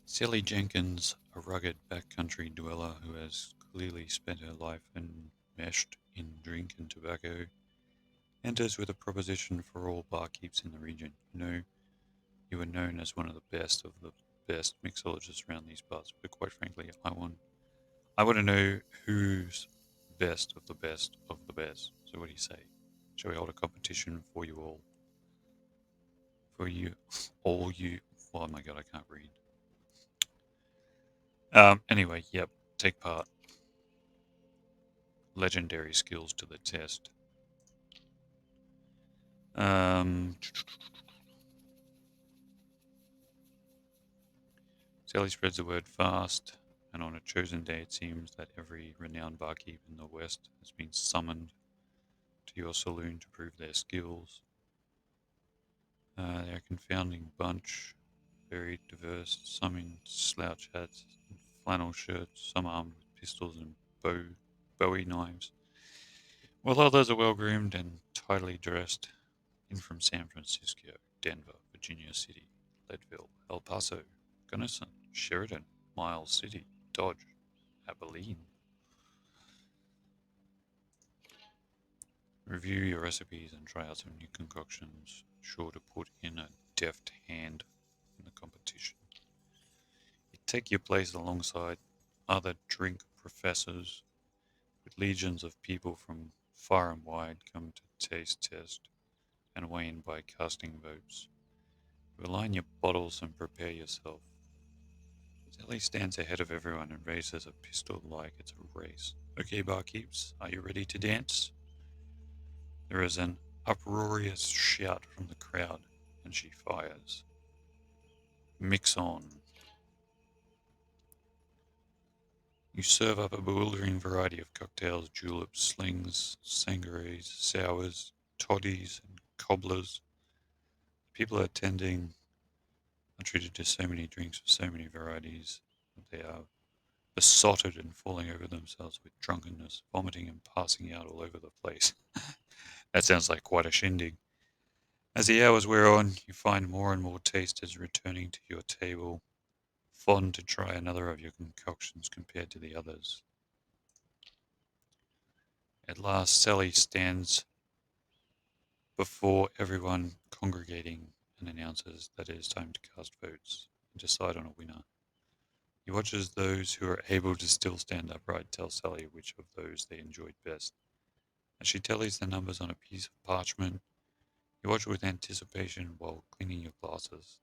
Sally Jenkins, a rugged backcountry dweller who has clearly spent her life enmeshed in drink and tobacco, enters with a proposition for all barkeeps in the region. You are known as one of the best mixologists around these parts, but quite frankly, I want to know who's best of the best of the best. So what do you say? Shall we hold a competition for you all? For you, all you. Oh my god, I can't read. Anyway, yep, take part. Legendary skills to the test. Sally spreads the word fast, and on a chosen day it seems that every renowned barkeep in the West has been summoned to your saloon to prove their skills. They're a confounding bunch, very diverse, some in slouch hats and flannel shirts, some armed with pistols and bowie knives, while others are well groomed and tidily dressed, in from San Francisco, Denver, Virginia City, Leadville, El Paso, Gunnison, Sheridan, Miles City, Dodge, Abilene. Review your recipes and try out some new concoctions, sure to put in a deft hand in the competition. You take your place alongside other drink professors, with legions of people from far and wide come to taste test and weigh in by casting votes. You align your bottles and prepare yourself. Sally stands ahead of everyone and raises a pistol like it's a race. Okay, barkeeps, are you ready to dance? There is an uproarious shout from the crowd, and she fires. Mix on. You serve up a bewildering variety of cocktails, juleps, slings, sangarees, sours, toddies, and cobblers. People attending are treated to so many drinks with so many varieties that they are besotted and falling over themselves with drunkenness, vomiting and passing out all over the place. That sounds like quite a shindig. As the hours wear on, you find more and more tasters returning to your table, fond to try another of your concoctions compared to the others. At last, Sally stands before everyone congregating and announces that it is time to cast votes and decide on a winner. He watches those who are able to still stand upright tell Sally which of those they enjoyed best. As she tallies the numbers on a piece of parchment, you watch with anticipation while cleaning your glasses.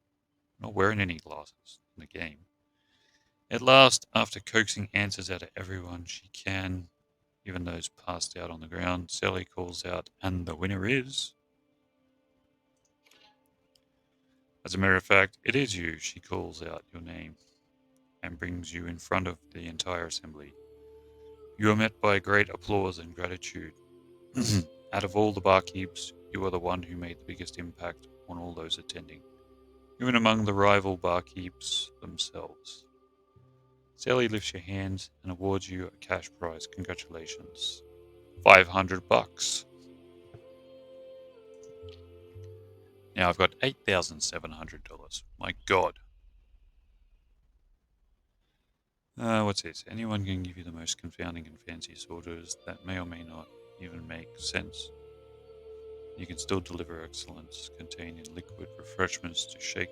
Not wearing any glasses in the game. At last, after coaxing answers out of everyone she can, even those passed out on the ground, Sally calls out, and the winner is... As a matter of fact, it is you. She calls out your name and brings you in front of the entire assembly. You are met by great applause and gratitude. Out of all the barkeeps, you are the one who made the biggest impact on all those attending, even among the rival barkeeps themselves. Sally lifts your hands and awards you a cash prize. Congratulations. $500. Now I've got $8,700. My God. What's this? Anyone can give you the most confounding and fancy orders that may or may not even make sense. You can still deliver excellence contained in liquid refreshments to shake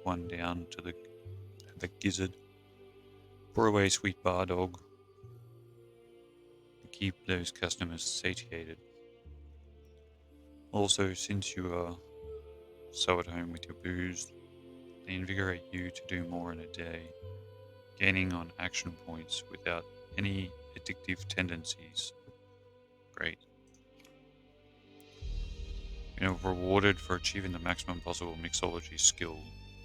one down to the gizzard. Pour away sweet bar dog. Keep those customers satiated. Also, since you are so at home with your booze, they invigorate you to do more in a day, gaining on action points without any addictive tendencies. Great. You know, rewarded for achieving the maximum possible mixology skill.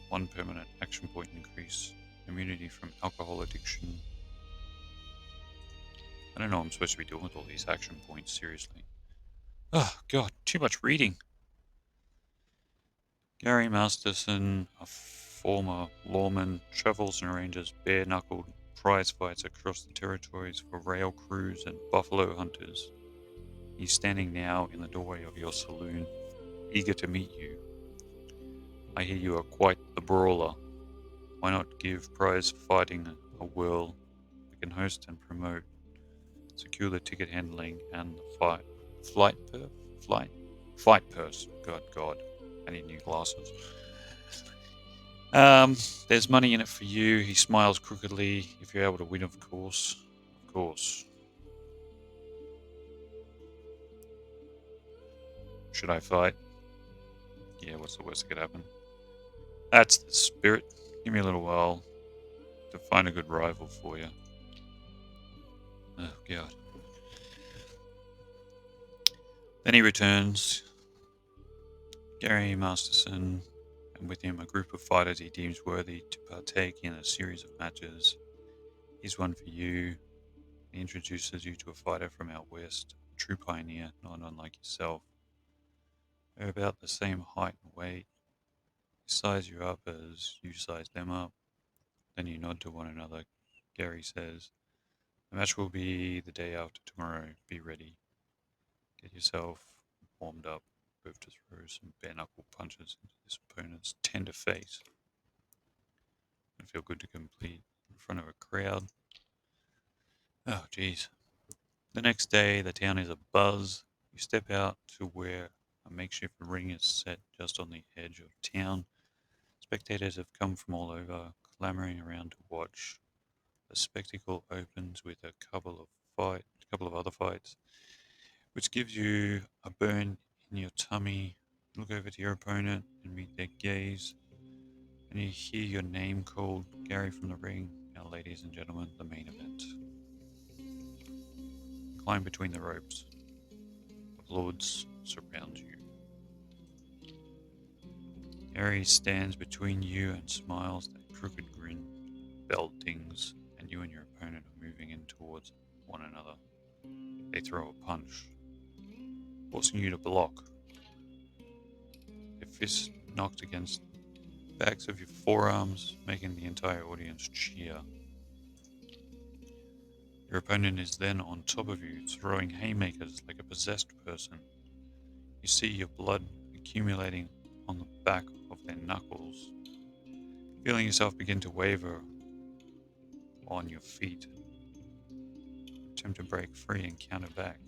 1 permanent action point increase. Immunity from alcohol addiction. I don't know what I'm supposed to be doing with all these action points, seriously. Oh, God, too much reading. Gary Masterson, a former lawman, travels and arranges bare-knuckled prize fights across the territories for rail crews and buffalo hunters. He's standing now in the doorway of your saloon, eager to meet you. I hear you are quite the brawler. Why not give prize fighting a whirl? We can host and promote, secure the ticket handling and the flight purse. God, I need new glasses. There's money in it for you. He smiles crookedly. If you're able to win, of course. Of course. Should I fight? Yeah, what's the worst that could happen? That's the spirit. Give me a little while to find a good rival for you. Oh, God. Then he returns, Gary Masterson, and with him a group of fighters he deems worthy to partake in a series of matches. Here's one for you. He introduces you to a fighter from out west, a true pioneer, not unlike yourself. They're about the same height and weight. They size you up as you size them up. Then you nod to one another. Gary says, "The match will be the day after tomorrow. Be ready. Get yourself warmed up. Move to throw some bare knuckle punches into this opponent's tender face. It'll feel good to complete in front of a crowd." Oh, geez. The next day, the town is abuzz. You step out to where a makeshift ring is set just on the edge of town. Spectators have come from all over, clamoring around to watch. The spectacle opens with a couple of other fights, which gives you a burn in your tummy. Look over to your opponent and meet their gaze, and you hear your name called, Gary from the ring. Now, ladies and gentlemen, the main event. Climb between the ropes. Applause surround you. Gary stands between you and smiles that crooked grin. Bell dings, and you and your opponent are moving in towards one another. They throw a punch, forcing you to block. Their fists knocked against the backs of your forearms, making the entire audience cheer. Your opponent is then on top of you, throwing haymakers like a possessed person. You see your blood accumulating on the back of their knuckles, feeling yourself begin to waver on your feet. Attempt to break free and counter back.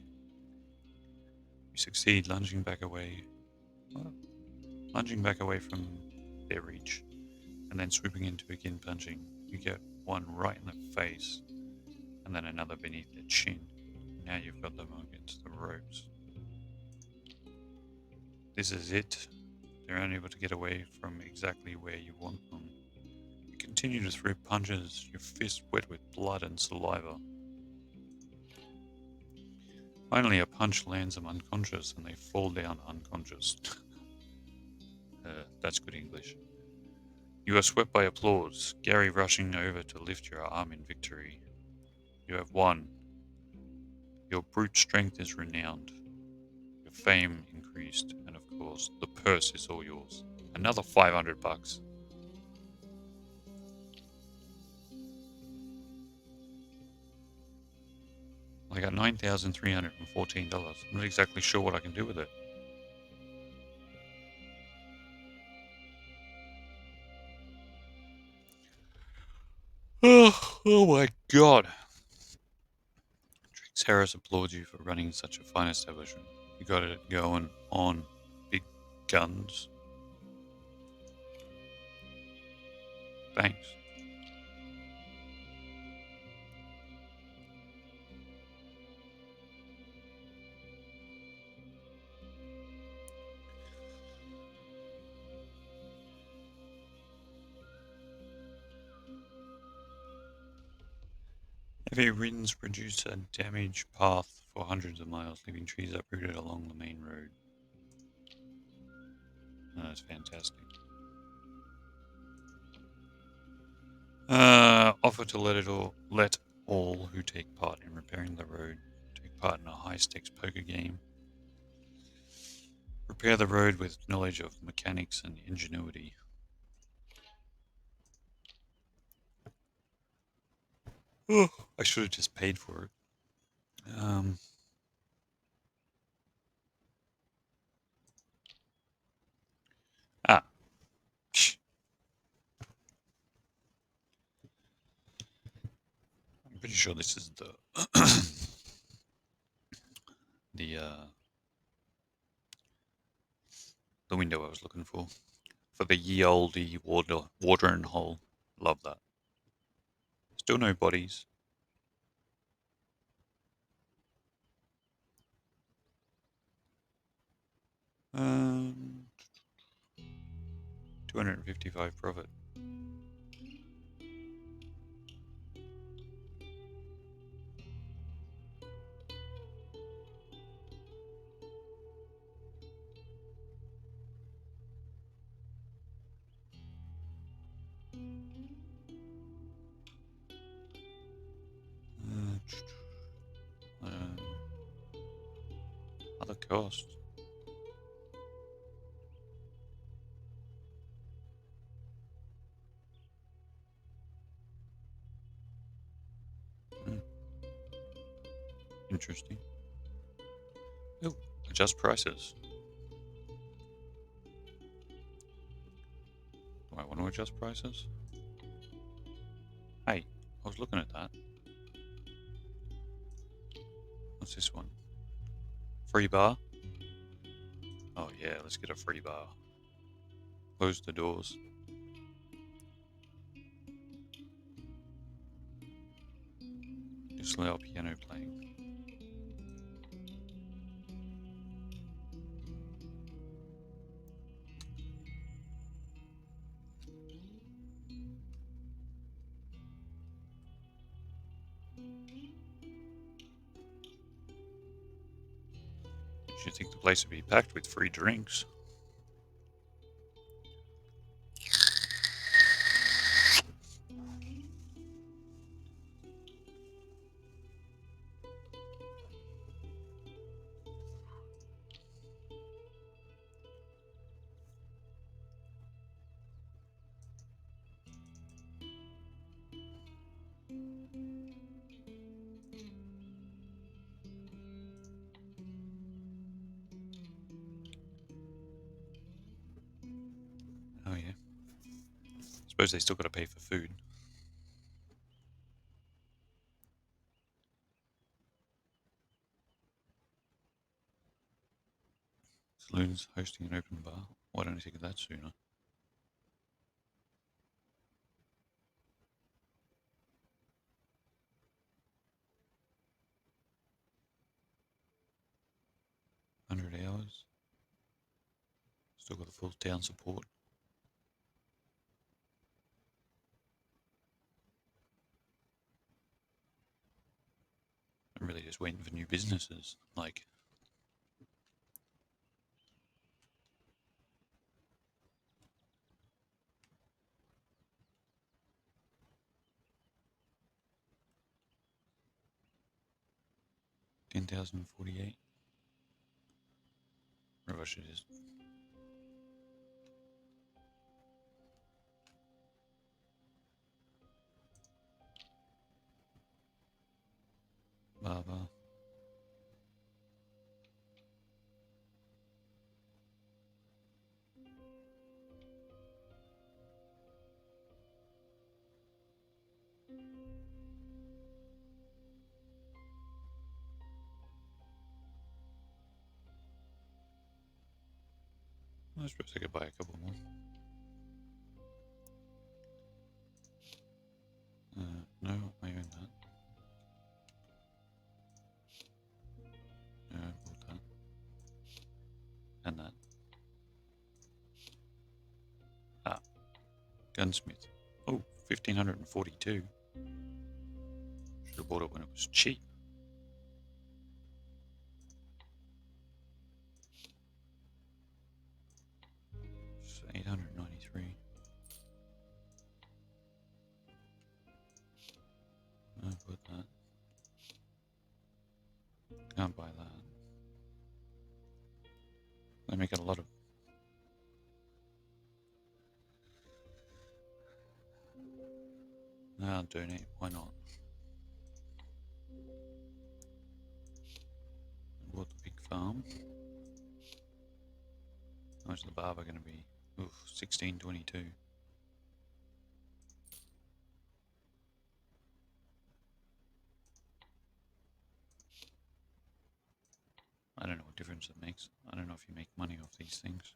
You succeed, lunging back away from their reach, and then swooping in to begin punching. You get one right in the face, and then another beneath their chin. Now you've got them against the ropes. This is it. They're unable to get away from exactly where you want them. You continue to throw punches, your fists wet with blood and saliva. Finally, a punch lands them unconscious, and they fall down unconscious. That's good English. You are swept by applause, Gary rushing over to lift your arm in victory. You have won. Your brute strength is renowned. Your fame increased, and of course, the purse is all yours. Another $500. I got $9,314. I'm not exactly sure what I can do with it. Oh my god. Trix Harris applauds you for running such a fine establishment. You got it going on. Big guns. Thanks. Heavy winds produce a damaged path for hundreds of miles, leaving trees uprooted along the main road. Oh, that's fantastic. Offer to let all who take part in repairing the road take part in a high-stakes poker game. Repair the road with knowledge of mechanics and ingenuity. Oh, I should have just paid for it. Ah, psh, I'm pretty sure this is the the uh, the window I was looking for the ye olde watering hole. Love that. Still no bodies. 255 profit. Other costs. Interesting. Oh, adjust prices. Do I want to adjust prices? Hey, I was looking at that. What's this one? Free bar? Oh yeah, let's get a free bar. Close the doors. Disallow piano playing. You think the place would be packed with free drinks? Oh yeah. Suppose they still got to pay for food. Saloon's hosting an open bar. Why don't I think of that sooner? $100. Still got the full town support. I'm really just waiting for new businesses. Like, $10,048. Whatever it is. Baba. I suppose I could buy a couple more. No, I own that. No, I bought that. And that. Ah, gunsmith. Oh, 1,542. Should have bought it when it was cheap. It's 893. I bought that. Can't buy that. They make a lot of. I'll donate. Why not? I bought the big farm. How much is the barber going to be? Oof, 1622. I don't know what difference it makes. I don't know if you make money off these things.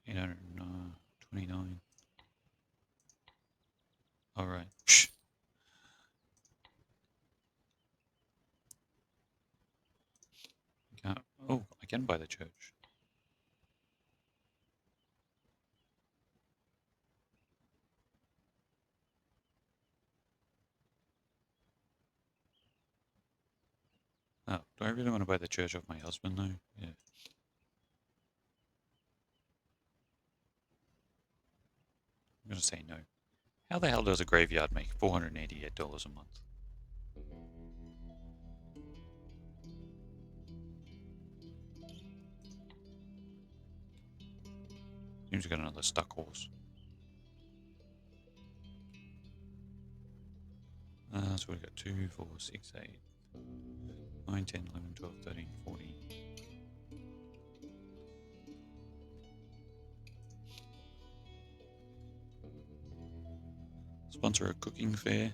$829. All right. Psh. Oh, I can buy the church. Oh, do I really want to buy the church of my husband though? Yeah. I'm going to say no. How the hell does a graveyard make $488 a month? Seems we got another stuck horse. So we've got 2, 4, 6, 8, 9, 10, 11, 12, 13, 14. Sponsor a cooking fair.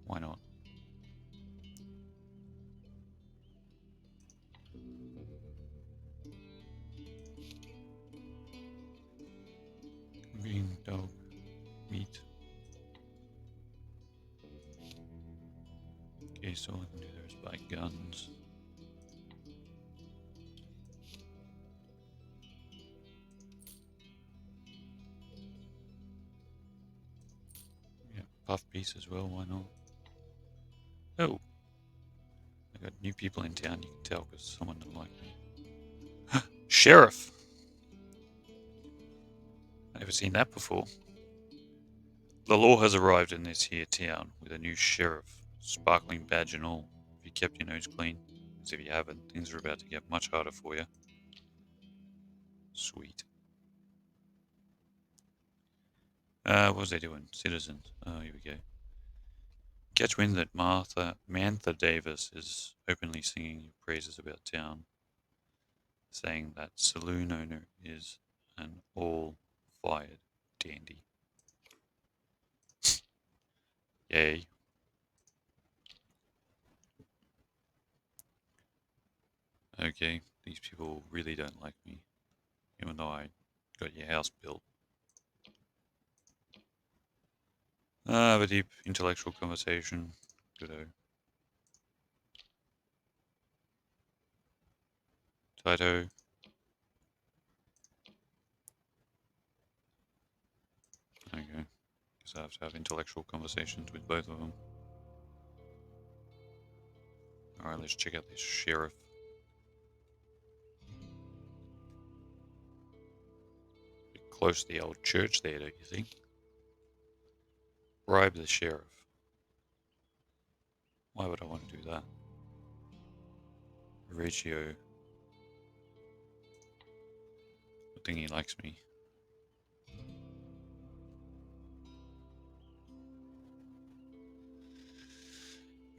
Why not? Green dog meat. Okay, so all I can do there is buy guns. Yeah, puff piece as well, why not? Oh, I got new people in town, you can tell because someone didn't like me. Sheriff! I've never seen that before. The law has arrived in this here town with a new sheriff, sparkling badge and all. If you kept your nose clean, as if you haven't, things are about to get much harder for you. Sweet. What was I doing? Citizens. Oh, here we go. Catch wind that Mantha Davis is openly singing your praises about town, saying that saloon owner is an all-fired dandy. Yay. Okay, these people really don't like me, even though I got your house built. Have a deep intellectual conversation. Good-o. Taito. There you go. Guess I have to have intellectual conversations with both of them. Alright, let's check out this sheriff. Bit close to the old church there, don't you think? Bribe the sheriff. Why would I want to do that? Horatio. Good thing he likes me.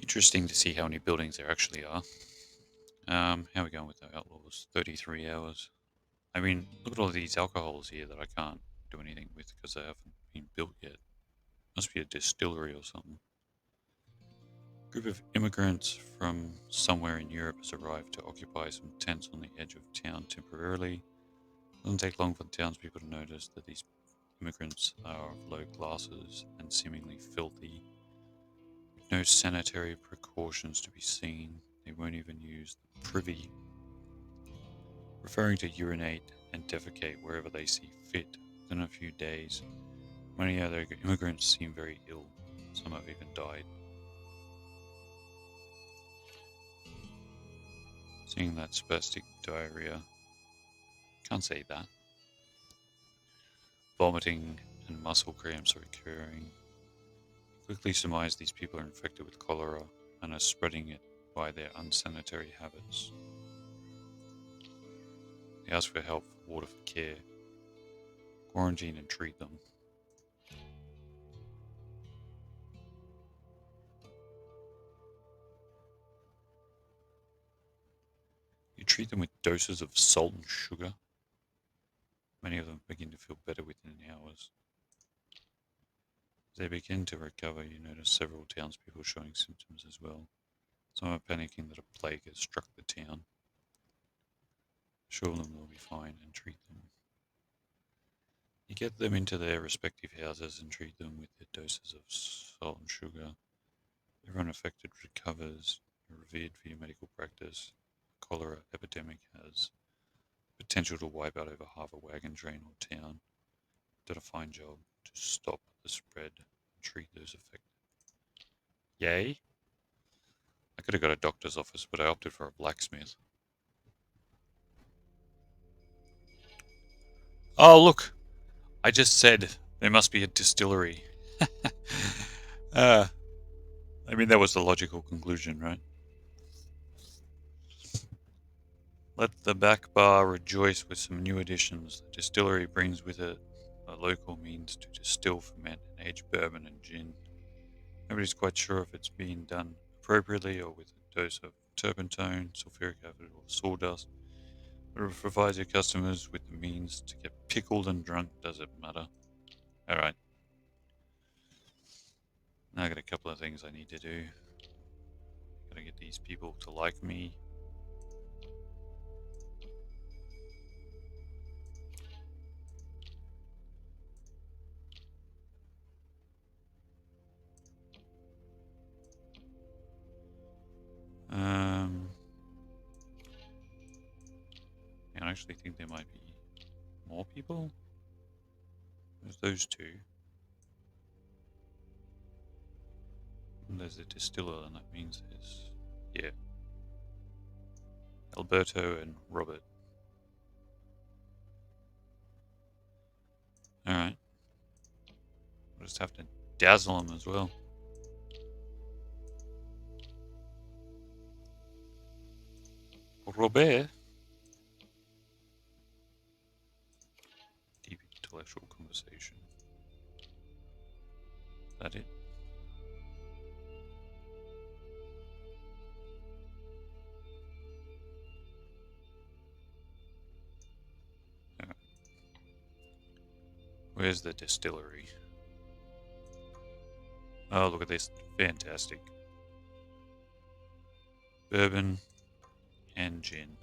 Interesting to see how many buildings there actually are. How are we going with the outlaws? 33 hours. I mean, look at all these alcohols here that I can't do anything with because they haven't been built yet. Must be a distillery or something. A group of immigrants from somewhere in Europe has arrived to occupy some tents on the edge of town temporarily. It doesn't take long for the townspeople to notice that these immigrants are of low classes and seemingly filthy. With no sanitary precautions to be seen, they won't even use the privy, preferring to urinate and defecate wherever they see fit. Within a few days, many other immigrants seem very ill. Some have even died. Seeing that spastic diarrhea, can't say that. Vomiting and muscle cramps are occurring. Quickly surmise these people are infected with cholera and are spreading it by their unsanitary habits. They ask for help, water for care, quarantine and treat them. You treat them with doses of salt and sugar. Many of them begin to feel better within hours. As they begin to recover, you notice several townspeople showing symptoms as well. Some are panicking that a plague has struck the town. Assure them they'll be fine and treat them. You get them into their respective houses and treat them with their doses of salt and sugar. Everyone affected recovers. You're revered for your medical practice. cholera epidemic has potential to wipe out over half a wagon train or town. Did a fine job to stop the spread and treat those affected. Yay! I could have got a doctor's office, but I opted for a blacksmith. Oh, look! I just said there must be a distillery. I mean, that was the logical conclusion, right? Let the back bar rejoice with some new additions. The distillery brings with it a local means to distill, ferment, and age bourbon and gin. Nobody's quite sure if it's being done appropriately or with a dose of turpentine, sulfuric acid, or sawdust. But if it provides your customers with the means to get pickled and drunk, does it matter? Alright. Now I got a couple of things I need to do. Gotta get these people to like me. I actually think there might be more people. There's those two. And there's a distiller, and that means there's, yeah, Alberto and Robert. Alright. We'll just have to dazzle them as well. Robert? Deep intellectual conversation. Is that it? Alright. Where's the distillery? Oh, look at this. Fantastic. Bourbon and gin.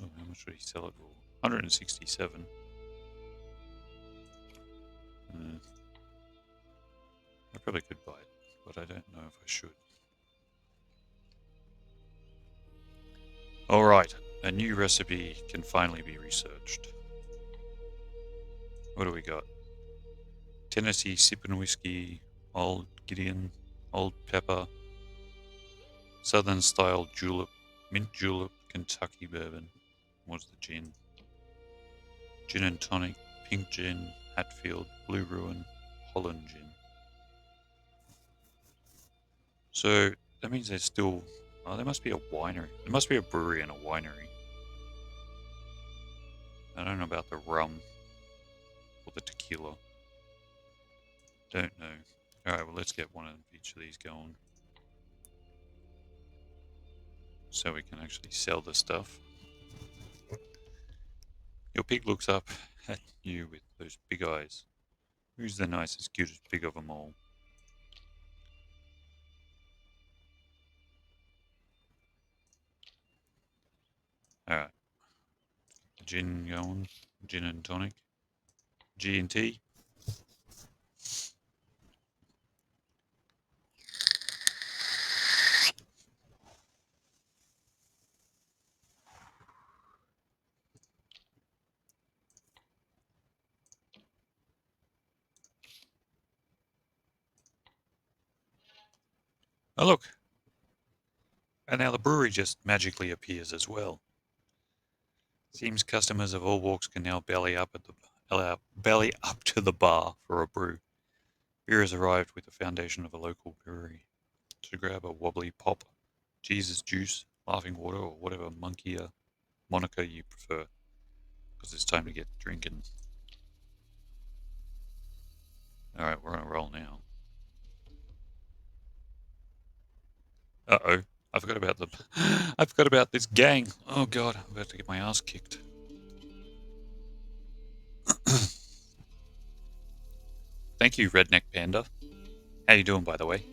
Oh, how much would he sell it for? 167. I probably could buy it, but I don't know if I should. Alright, a new recipe can finally be researched. What do we got? Tennessee Sippin' Whiskey, Old Gideon, Old Pepper, Southern Style Julep, Mint Julep, Kentucky Bourbon. What's the gin? Gin and Tonic, Pink Gin, Hatfield, Blue Ruin, Holland Gin. So that means there's still... Oh, there must be a winery. There must be a brewery and a winery. I don't know about the rum or the tequila. Don't know. Alright, well, let's get one of each of these going. So we can actually sell the stuff. Your pig looks up at you with those big eyes. Who's the nicest, cutest pig of them all? Alright. Gin going. Gin and tonic. G&T. Oh, look. And now the brewery just magically appears as well. Seems customers of all walks can now belly up to the bar for a brew. Beer has arrived with the foundation of a local brewery. To grab a wobbly pop, Jesus juice, laughing water, or whatever moniker you prefer, because it's time to get drinking. All right, we're on a roll now. Uh-oh. I forgot about I forgot about this gang. Oh god, I'm about to get my ass kicked. Thank you, Redneck Panda. How you doing, by the way?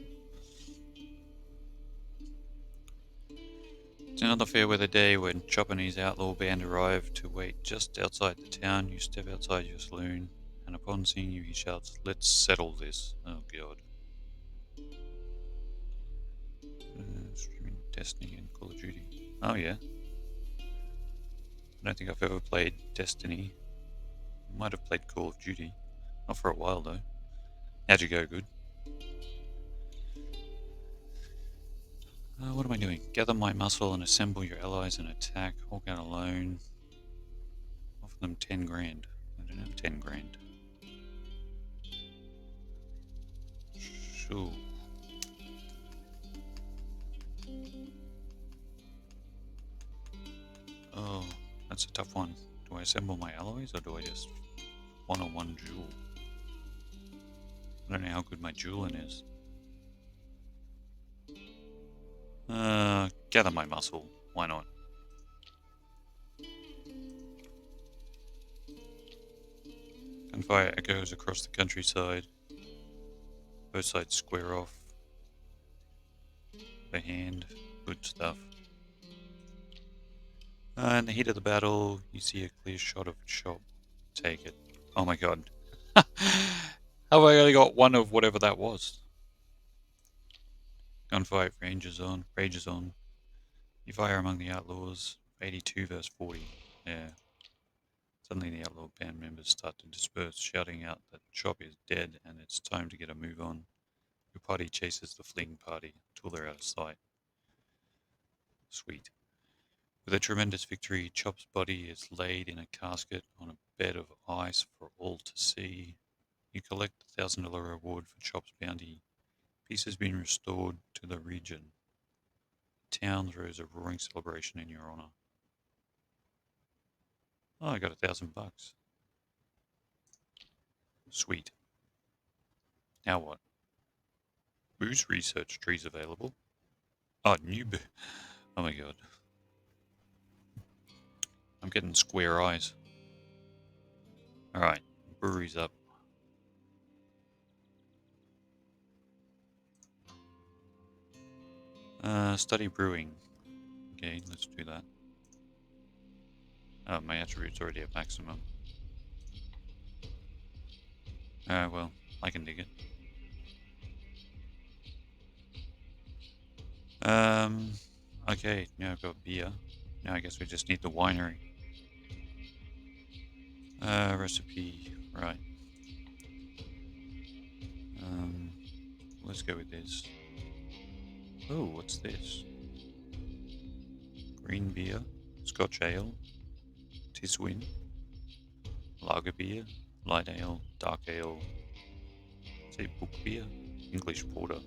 It's another fair weather day when Chop and his outlaw band arrive to wait just outside the town. You step outside your saloon, and upon seeing you he shouts, "Let's settle this." Oh god. Streaming Destiny and Call of Duty. Oh yeah. I don't think I've ever played Destiny. Might have played Call of Duty. Not for a while though. How'd you go? Good. What am I doing? Gather my muscle and assemble your allies and attack. Walk out alone. Offer them 10 grand. I don't have 10 grand. Sure. Oh, that's a tough one. Do I assemble my alloys or do I just one-on-one duel? I don't know how good my dueling is. Gather my muscle. Why not? Gunfire echoes across the countryside. Both sides square off. By hand. Good stuff. In the heat of the battle, you see a clear shot of a shop. Take it. Oh my god. Have I only got one of whatever that was? Gunfight rages on. You fire among the outlaws. 82 verse 40. Yeah. Suddenly the outlaw band members start to disperse, shouting out that Chop is dead and it's time to get a move on. Your party chases the fleeing party until they're out of sight. Sweet. With a tremendous victory, Chop's body is laid in a casket on a bed of ice for all to see. You collect the $1,000 reward for Chop's bounty. Peace has been restored to the region. The town throws a roaring celebration in your honor. Oh, I got $1,000. Sweet. Now what? Booze research trees available. Oh, oh my god. I'm getting square eyes. Alright, brewery's up. Study brewing. Okay, let's do that. Oh, my attribute's already at maximum. Well, I can dig it. Okay, now I've got beer. Now I guess we just need the winery. Recipe, right. Let's go with this. Oh, what's this? Green beer, Scotch ale, Tiswin, lager beer, light ale, dark ale, say book beer, English porter.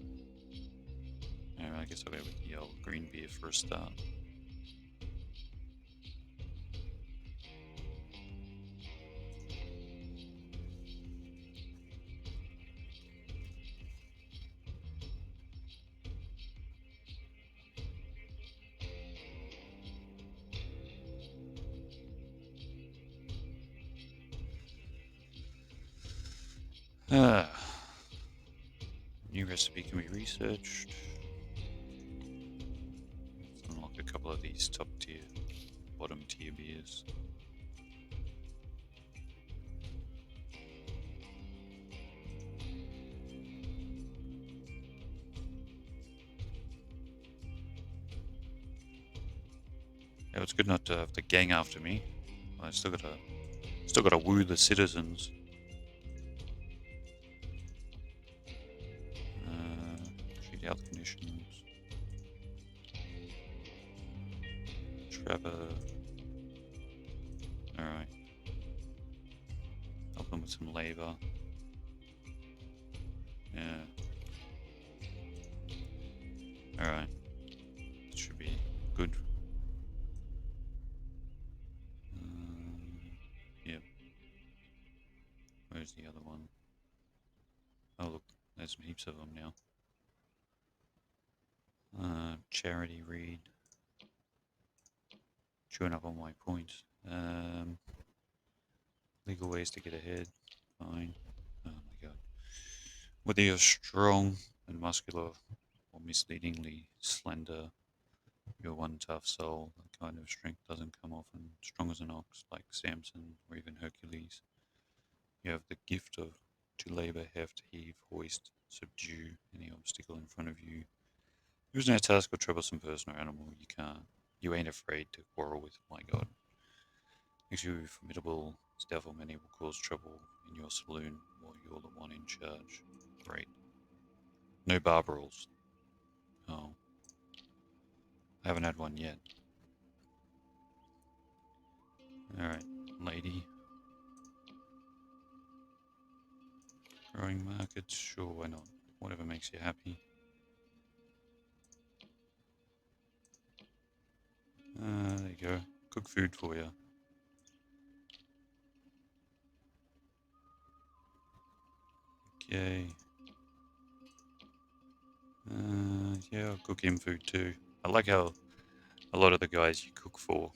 I guess I'll go with the old green beer for a start. Ah. New recipe can be researched. Let's unlock a couple of these top tier, bottom tier beers. Yeah, it's good not to have the gang after me. I still gotta woo the citizens. Treat health conditions. Trevor. Alright. Help them with some labor. Yeah. Alright. That should be good. Yep. Where's the other one? Oh look, there's heaps of them now. Charity read. Chewing up on my points. Legal ways to get ahead. Fine. Oh my god. Whether you're strong and muscular or misleadingly slender, you're one tough soul. That kind of strength doesn't come often. Strong as an ox, like Samson or even Hercules. You have the gift of to labor, heft, heave, hoist, subdue any obstacle in front of you. Use no task or troublesome person or animal you can't. You ain't afraid to quarrel with, my god. Makes you formidable. It's therefore many will cause trouble in your saloon while you're the one in charge. Great. No barber rules. Oh. I haven't had one yet. Alright, lady. Growing markets, sure, why not? Whatever makes you happy. There you go. Cook food for you. Okay. Yeah, I'll cook him food too. I like how a lot of the guys you cook for,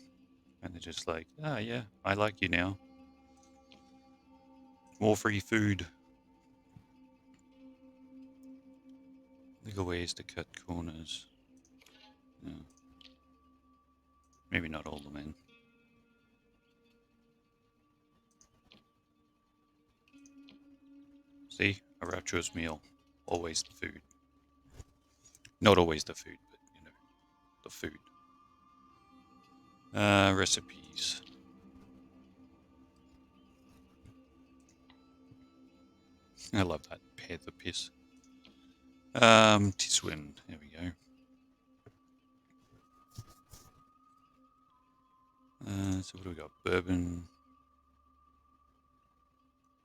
and they're just like, ah, yeah, I like you now. More free food. Legal ways to cut corners. Yeah. Maybe not all the men. See, a rapturous meal. Always the food. Not always the food, but you know, the food. Recipes. I love that. Pair the piss. Tiswin. There we go. So what do we got? Bourbon.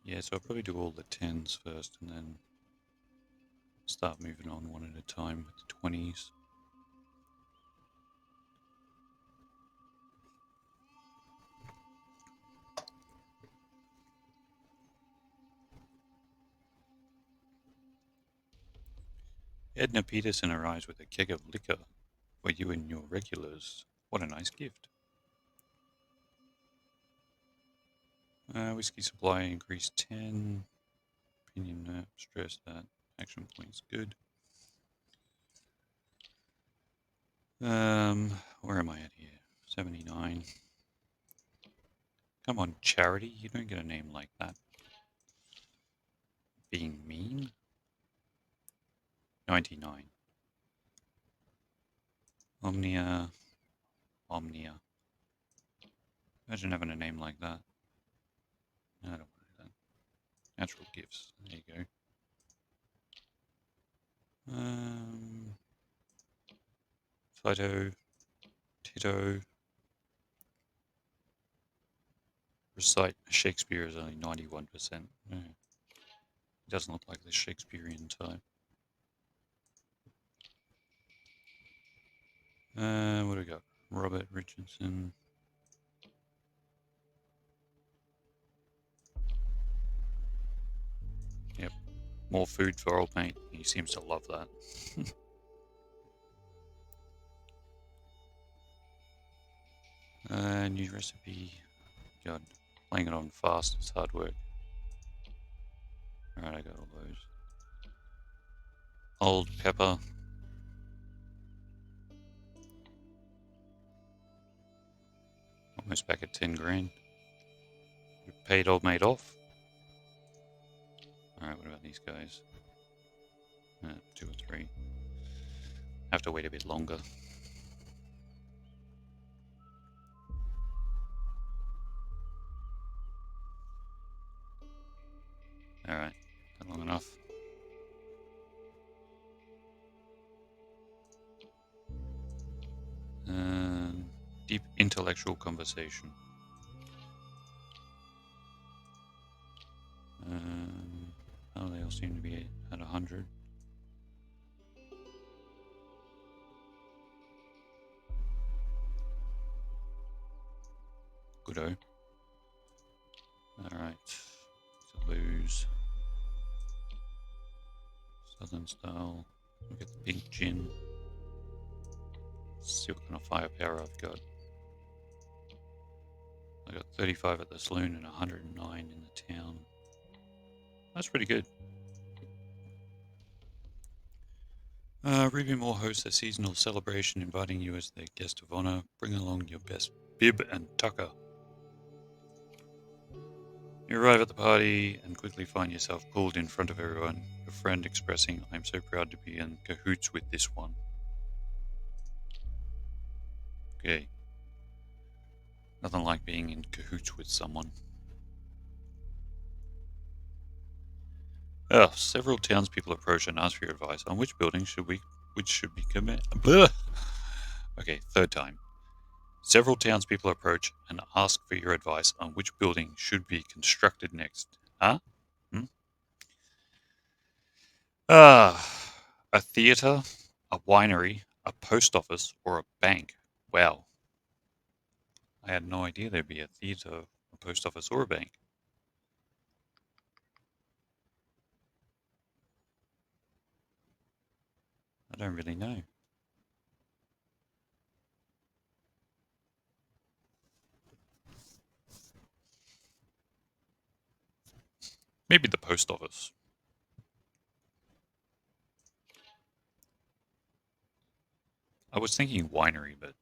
Yeah, so I'll probably do all the 10s first and then start moving on one at a time with the 20s. Edna Peterson arrives with a keg of liquor for you and your regulars. What a nice gift. Whiskey supply increased 10. Opinion stress that. Action points good. Where am I at here? 79. Come on, Charity. You don't get a name like that. Being mean? 99. Omnia. Imagine having a name like that. I don't want that. Natural gifts. There you go. Fido. Tito. Recite Shakespeare is only 91%. Yeah. It doesn't look like the Shakespearean type. What do we got? Robert Richardson. Yep. More food for old mate. He seems to love that. New recipe. God, playing it on fast is hard work. Alright, I got all those. Old pepper. Almost back at 10 grand. We paid old mate off. Alright, what about these guys? 2 or 3. Have to wait a bit longer. Alright, not long enough. Deep intellectual conversation. Oh, they all seem to be at 100. Goodo. Alright. Lose. Southern style. Look at the pink gin. Let's see what kind of firepower I've got. I got 35 at the saloon and 109 in the town. That's pretty good. Ruby Moore hosts a seasonal celebration inviting you as their guest of honor. Bring along your best bib and tucker. You arrive at the party and quickly find yourself pulled in front of everyone, your friend expressing, "I'm so proud to be in cahoots with this one." Okay. Nothing like being in cahoots with someone. Several townspeople approach and ask for your advice on which should be commanded. Okay, third time. Several townspeople approach and ask for your advice on which building should be constructed next. Huh? Hmm? A theatre, a winery, a post office, or a bank. Wow. I had no idea there'd be a theatre, a post office, or a bank. I don't really know. Maybe the post office. I was thinking winery, but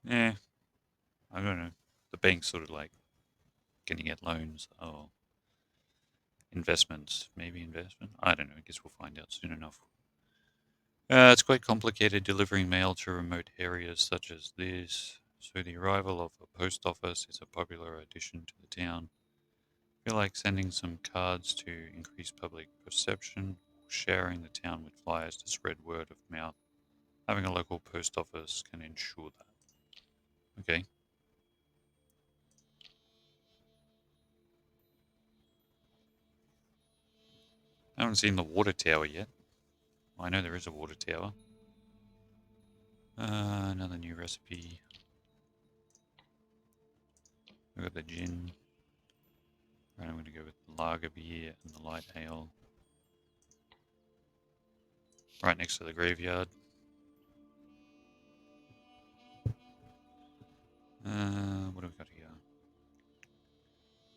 yeah, I don't know. The bank's sort of like getting at loans or investments. Maybe investment. I don't know. I guess we'll find out soon enough. It's quite complicated delivering mail to remote areas such as this. So the arrival of a post office is a popular addition to the town. Feel like sending some cards to increase public perception, or sharing the town with flyers to spread word of mouth. Having a local post office can ensure that. Okay. I haven't seen the water tower yet. Well, I know there is a water tower. Another new recipe. We've got the gin. Right, I'm going to go with the lager beer and the light ale. Right next to the graveyard. What do we got here?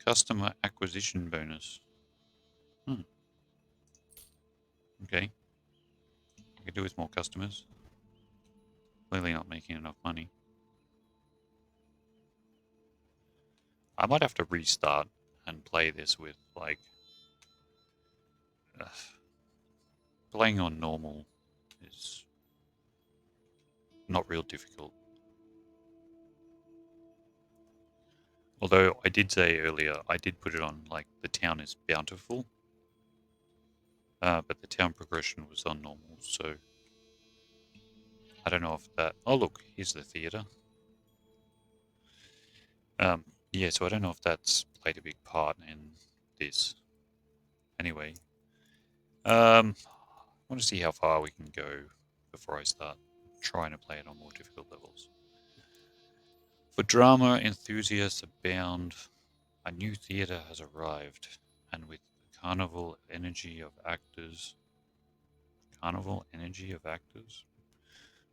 Customer acquisition bonus. Okay. I could do with more customers. Clearly not making enough money. I might have to restart and play this with, like, uh, playing on normal is not real difficult. Although I did say earlier, I did put it on, like, the town is bountiful. But the town progression was on normal, so I don't know if that... Oh, look, here's the theatre. Yeah, so I don't know if that's played a big part in this. Anyway, I want to see how far we can go before I start trying to play it on more difficult levels. For drama enthusiasts abound, a new theatre has arrived, and with the carnival energy of actors,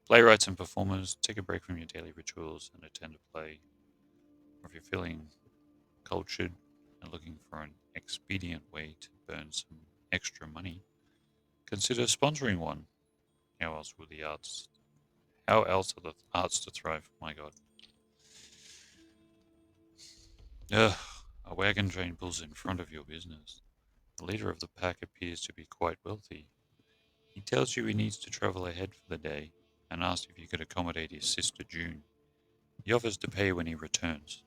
playwrights and performers take a break from your daily rituals and attend a play. Or if you're feeling cultured and looking for an expedient way to burn some extra money, consider sponsoring one. How else will the arts? How else are the arts to thrive? My God. Ugh, a wagon train pulls in front of your business. The leader of the pack appears to be quite wealthy. He tells you he needs to travel ahead for the day and asks if you could accommodate his sister June. He offers to pay when he returns.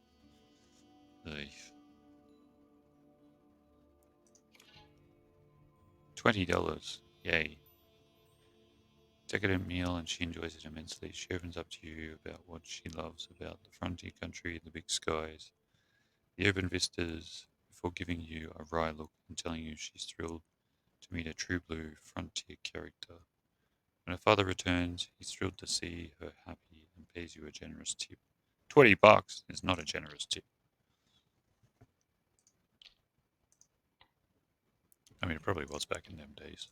The $20. Yay. Decadent meal and she enjoys it immensely. She opens up to you about what she loves about the frontier country, the big skies, the open vistas, before giving you a wry look and telling you she's thrilled to meet a true blue frontier character. When her father returns, he's thrilled to see her happy and pays you a generous tip. $20 is not a generous tip. I mean, it probably was back in them days.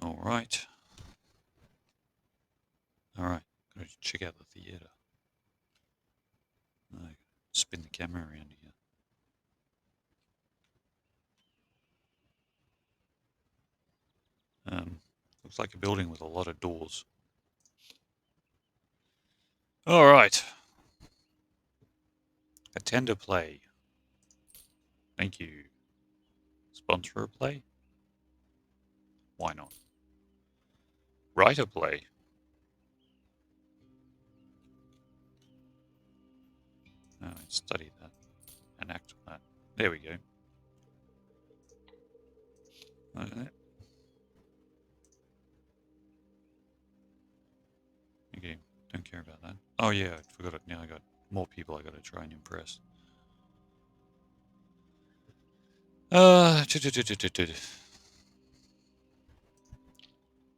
All right. All right. Gotta check out the theatre. Spin the camera around here. Looks Looks like a building with a lot of doors. Alright. Attend a play. Thank you. Sponsor a play? Why not? Write a play. Oh, study that. And act on that. There we go. Okay, don't care about that. Oh yeah, I forgot it. Now I got more people I gotta try and impress.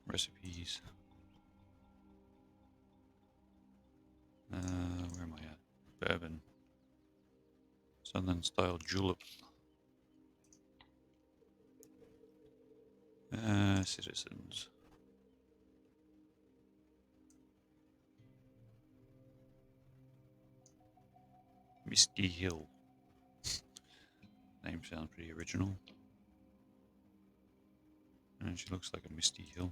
Recipes. Where am I at? Bourbon. Southern style julep. Citizens. Misty Hill. Name sounds pretty original. And she looks like a Misty Hill.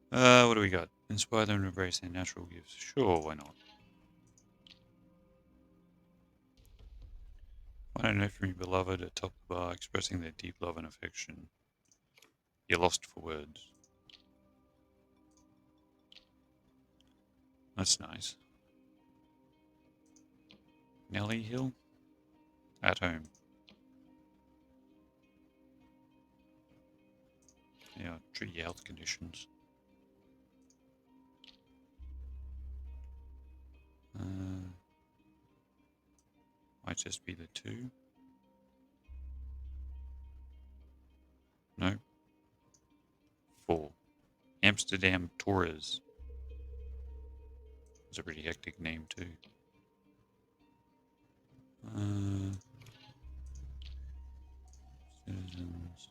What do we got? Inspire them to embrace their natural gifts. Sure, why not? Find a note from your beloved atop the bar expressing their deep love and affection. You're lost for words. That's nice. Nelly Hill? At home. Yeah, treat your health conditions. Might just be the 2. No. 4. Amsterdam Torres. It's a pretty hectic name too. Citizens.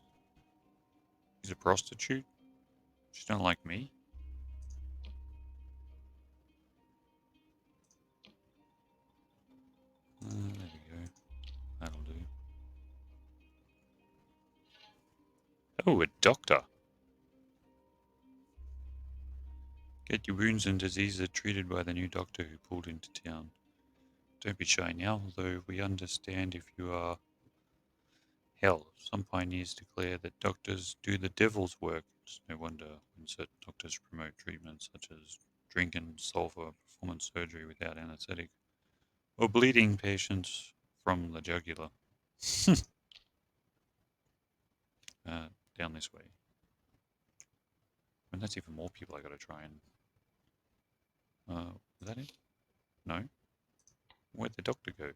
She's a prostitute? She don't like me? There we go. That'll do. Oh, a doctor. Get your wounds and diseases treated by the new doctor who pulled into town. Don't be shy now, though we understand if you are... Hell, some pioneers declare that doctors do the devil's work. It's no wonder when certain doctors promote treatments such as drink and sulfur performance surgery without anesthetic, or bleeding patients from the jugular. Down this way. And that's even more people I gotta try and... is that it? No? Where'd the doctor go?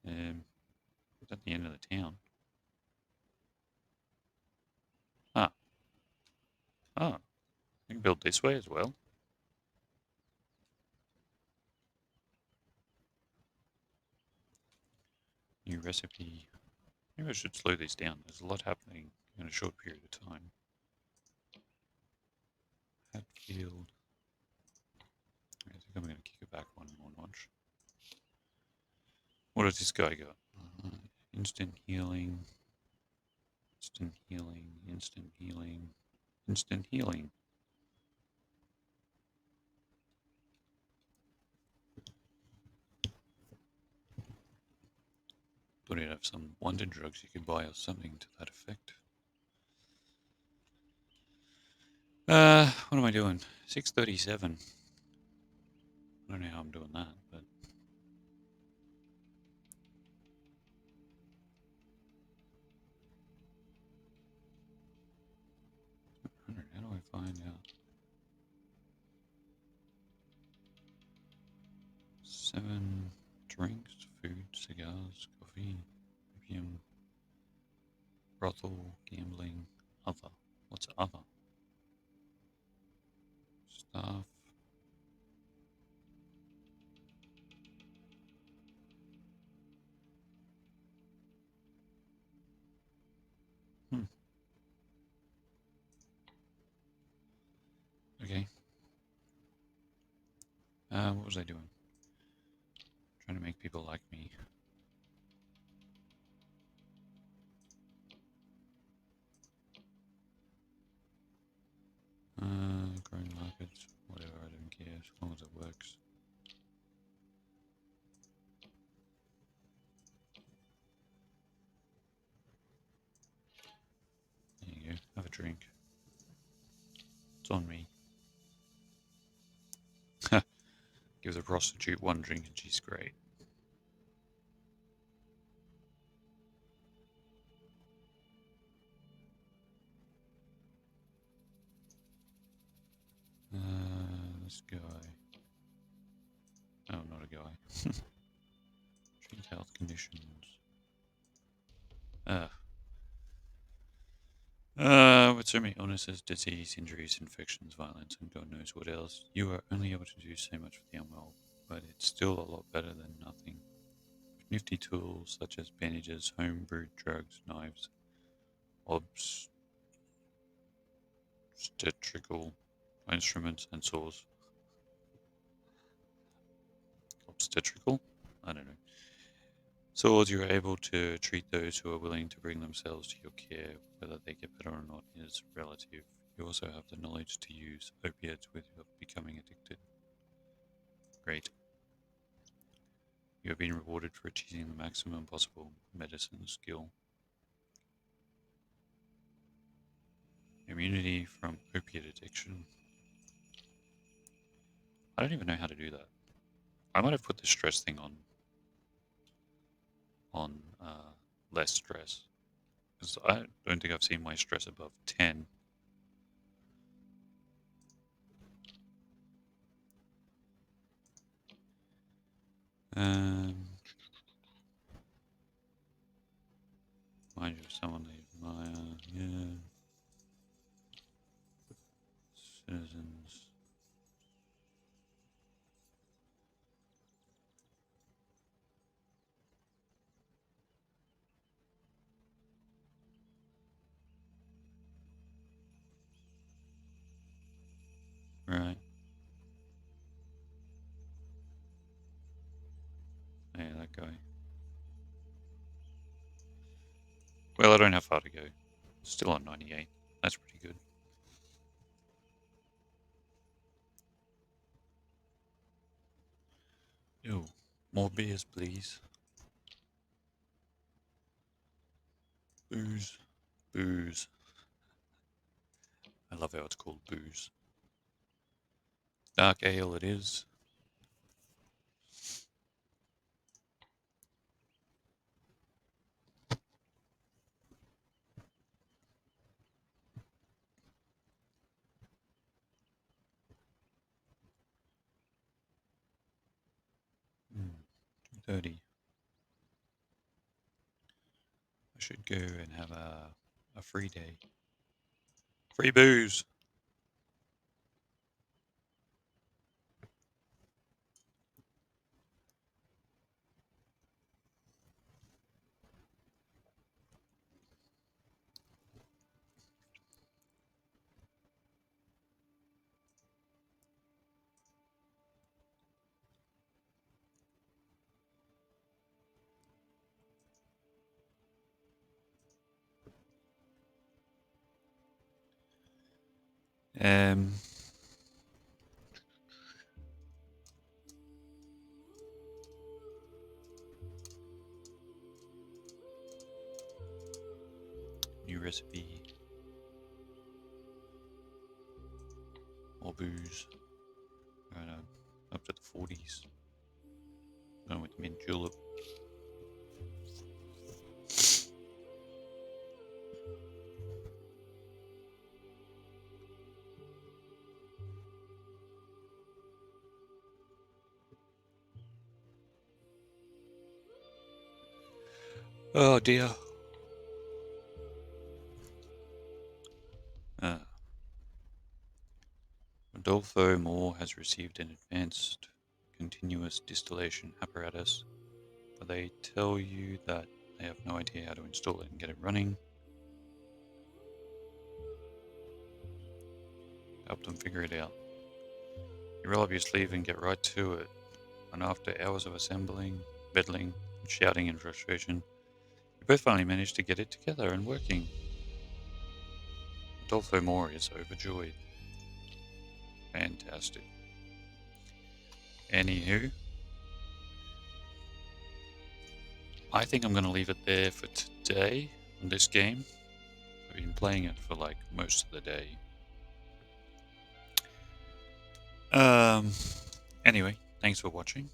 It's at the end of the town. Ah. Ah. I can build this way as well. New recipe. Maybe I should slow these down. There's a lot happening in a short period of time. Hatfield. I think I'm going to kick it back one more notch. What does this guy got? Instant healing. Instant healing. Instant healing. Instant healing. Thought he'd have some wonder drugs you could buy or something to that effect. What am I doing? 6:37. I don't know how I'm doing that, but... How do I find out? 7 drinks, food, cigars, coffee, opium, brothel, gambling, other. What's other? Staff. Okay. What was I doing? Trying to make people like me. It's on me. Give the prostitute one drink and she's great. This guy. Oh, not a guy. Treat health conditions. With so many illnesses, disease, injuries, infections, violence, and God knows what else, you are only able to do so much for the unwell, but it's still a lot better than nothing. Nifty tools such as bandages, home-brewed drugs, knives, obstetrical instruments, and saws. Obstetrical? I don't know. Swords, you are able to treat those who are willing to bring themselves to your care. Whether they get better or not is relative. You also have the knowledge to use opiates without becoming addicted. Great. You have been rewarded for achieving the maximum possible medicine skill. Immunity from opiate addiction. I don't even know how to do that. I might have put the stress thing on less stress. Because I don't think I've seen my stress above 10. Mind you, someone they admire, yeah. Citizens. Right. Yeah, that guy. Well, I don't have far to go. Still on 98. That's pretty good. Ew. More beers, please. Booze. Booze. I love how it's called booze. Dark ale it is. Mm, 2:30. I should go and have a free day. Free booze. Um, New recipe. More booze. Right up to the 40s. Going with mint julep. Oh dear. Rodolfo Moore has received an advanced continuous distillation apparatus, but they tell you that they have no idea how to install it and get it running. Help them figure it out. You roll up your sleeve and get right to it, and after hours of assembling, meddling, and shouting in frustration, you both finally manage to get it together and working. Rodolfo Moore is overjoyed. Fantastic. Anywho, I think I'm going to leave it there for today on this game. I've been playing it for like most of the day. Um. Anyway, thanks for watching.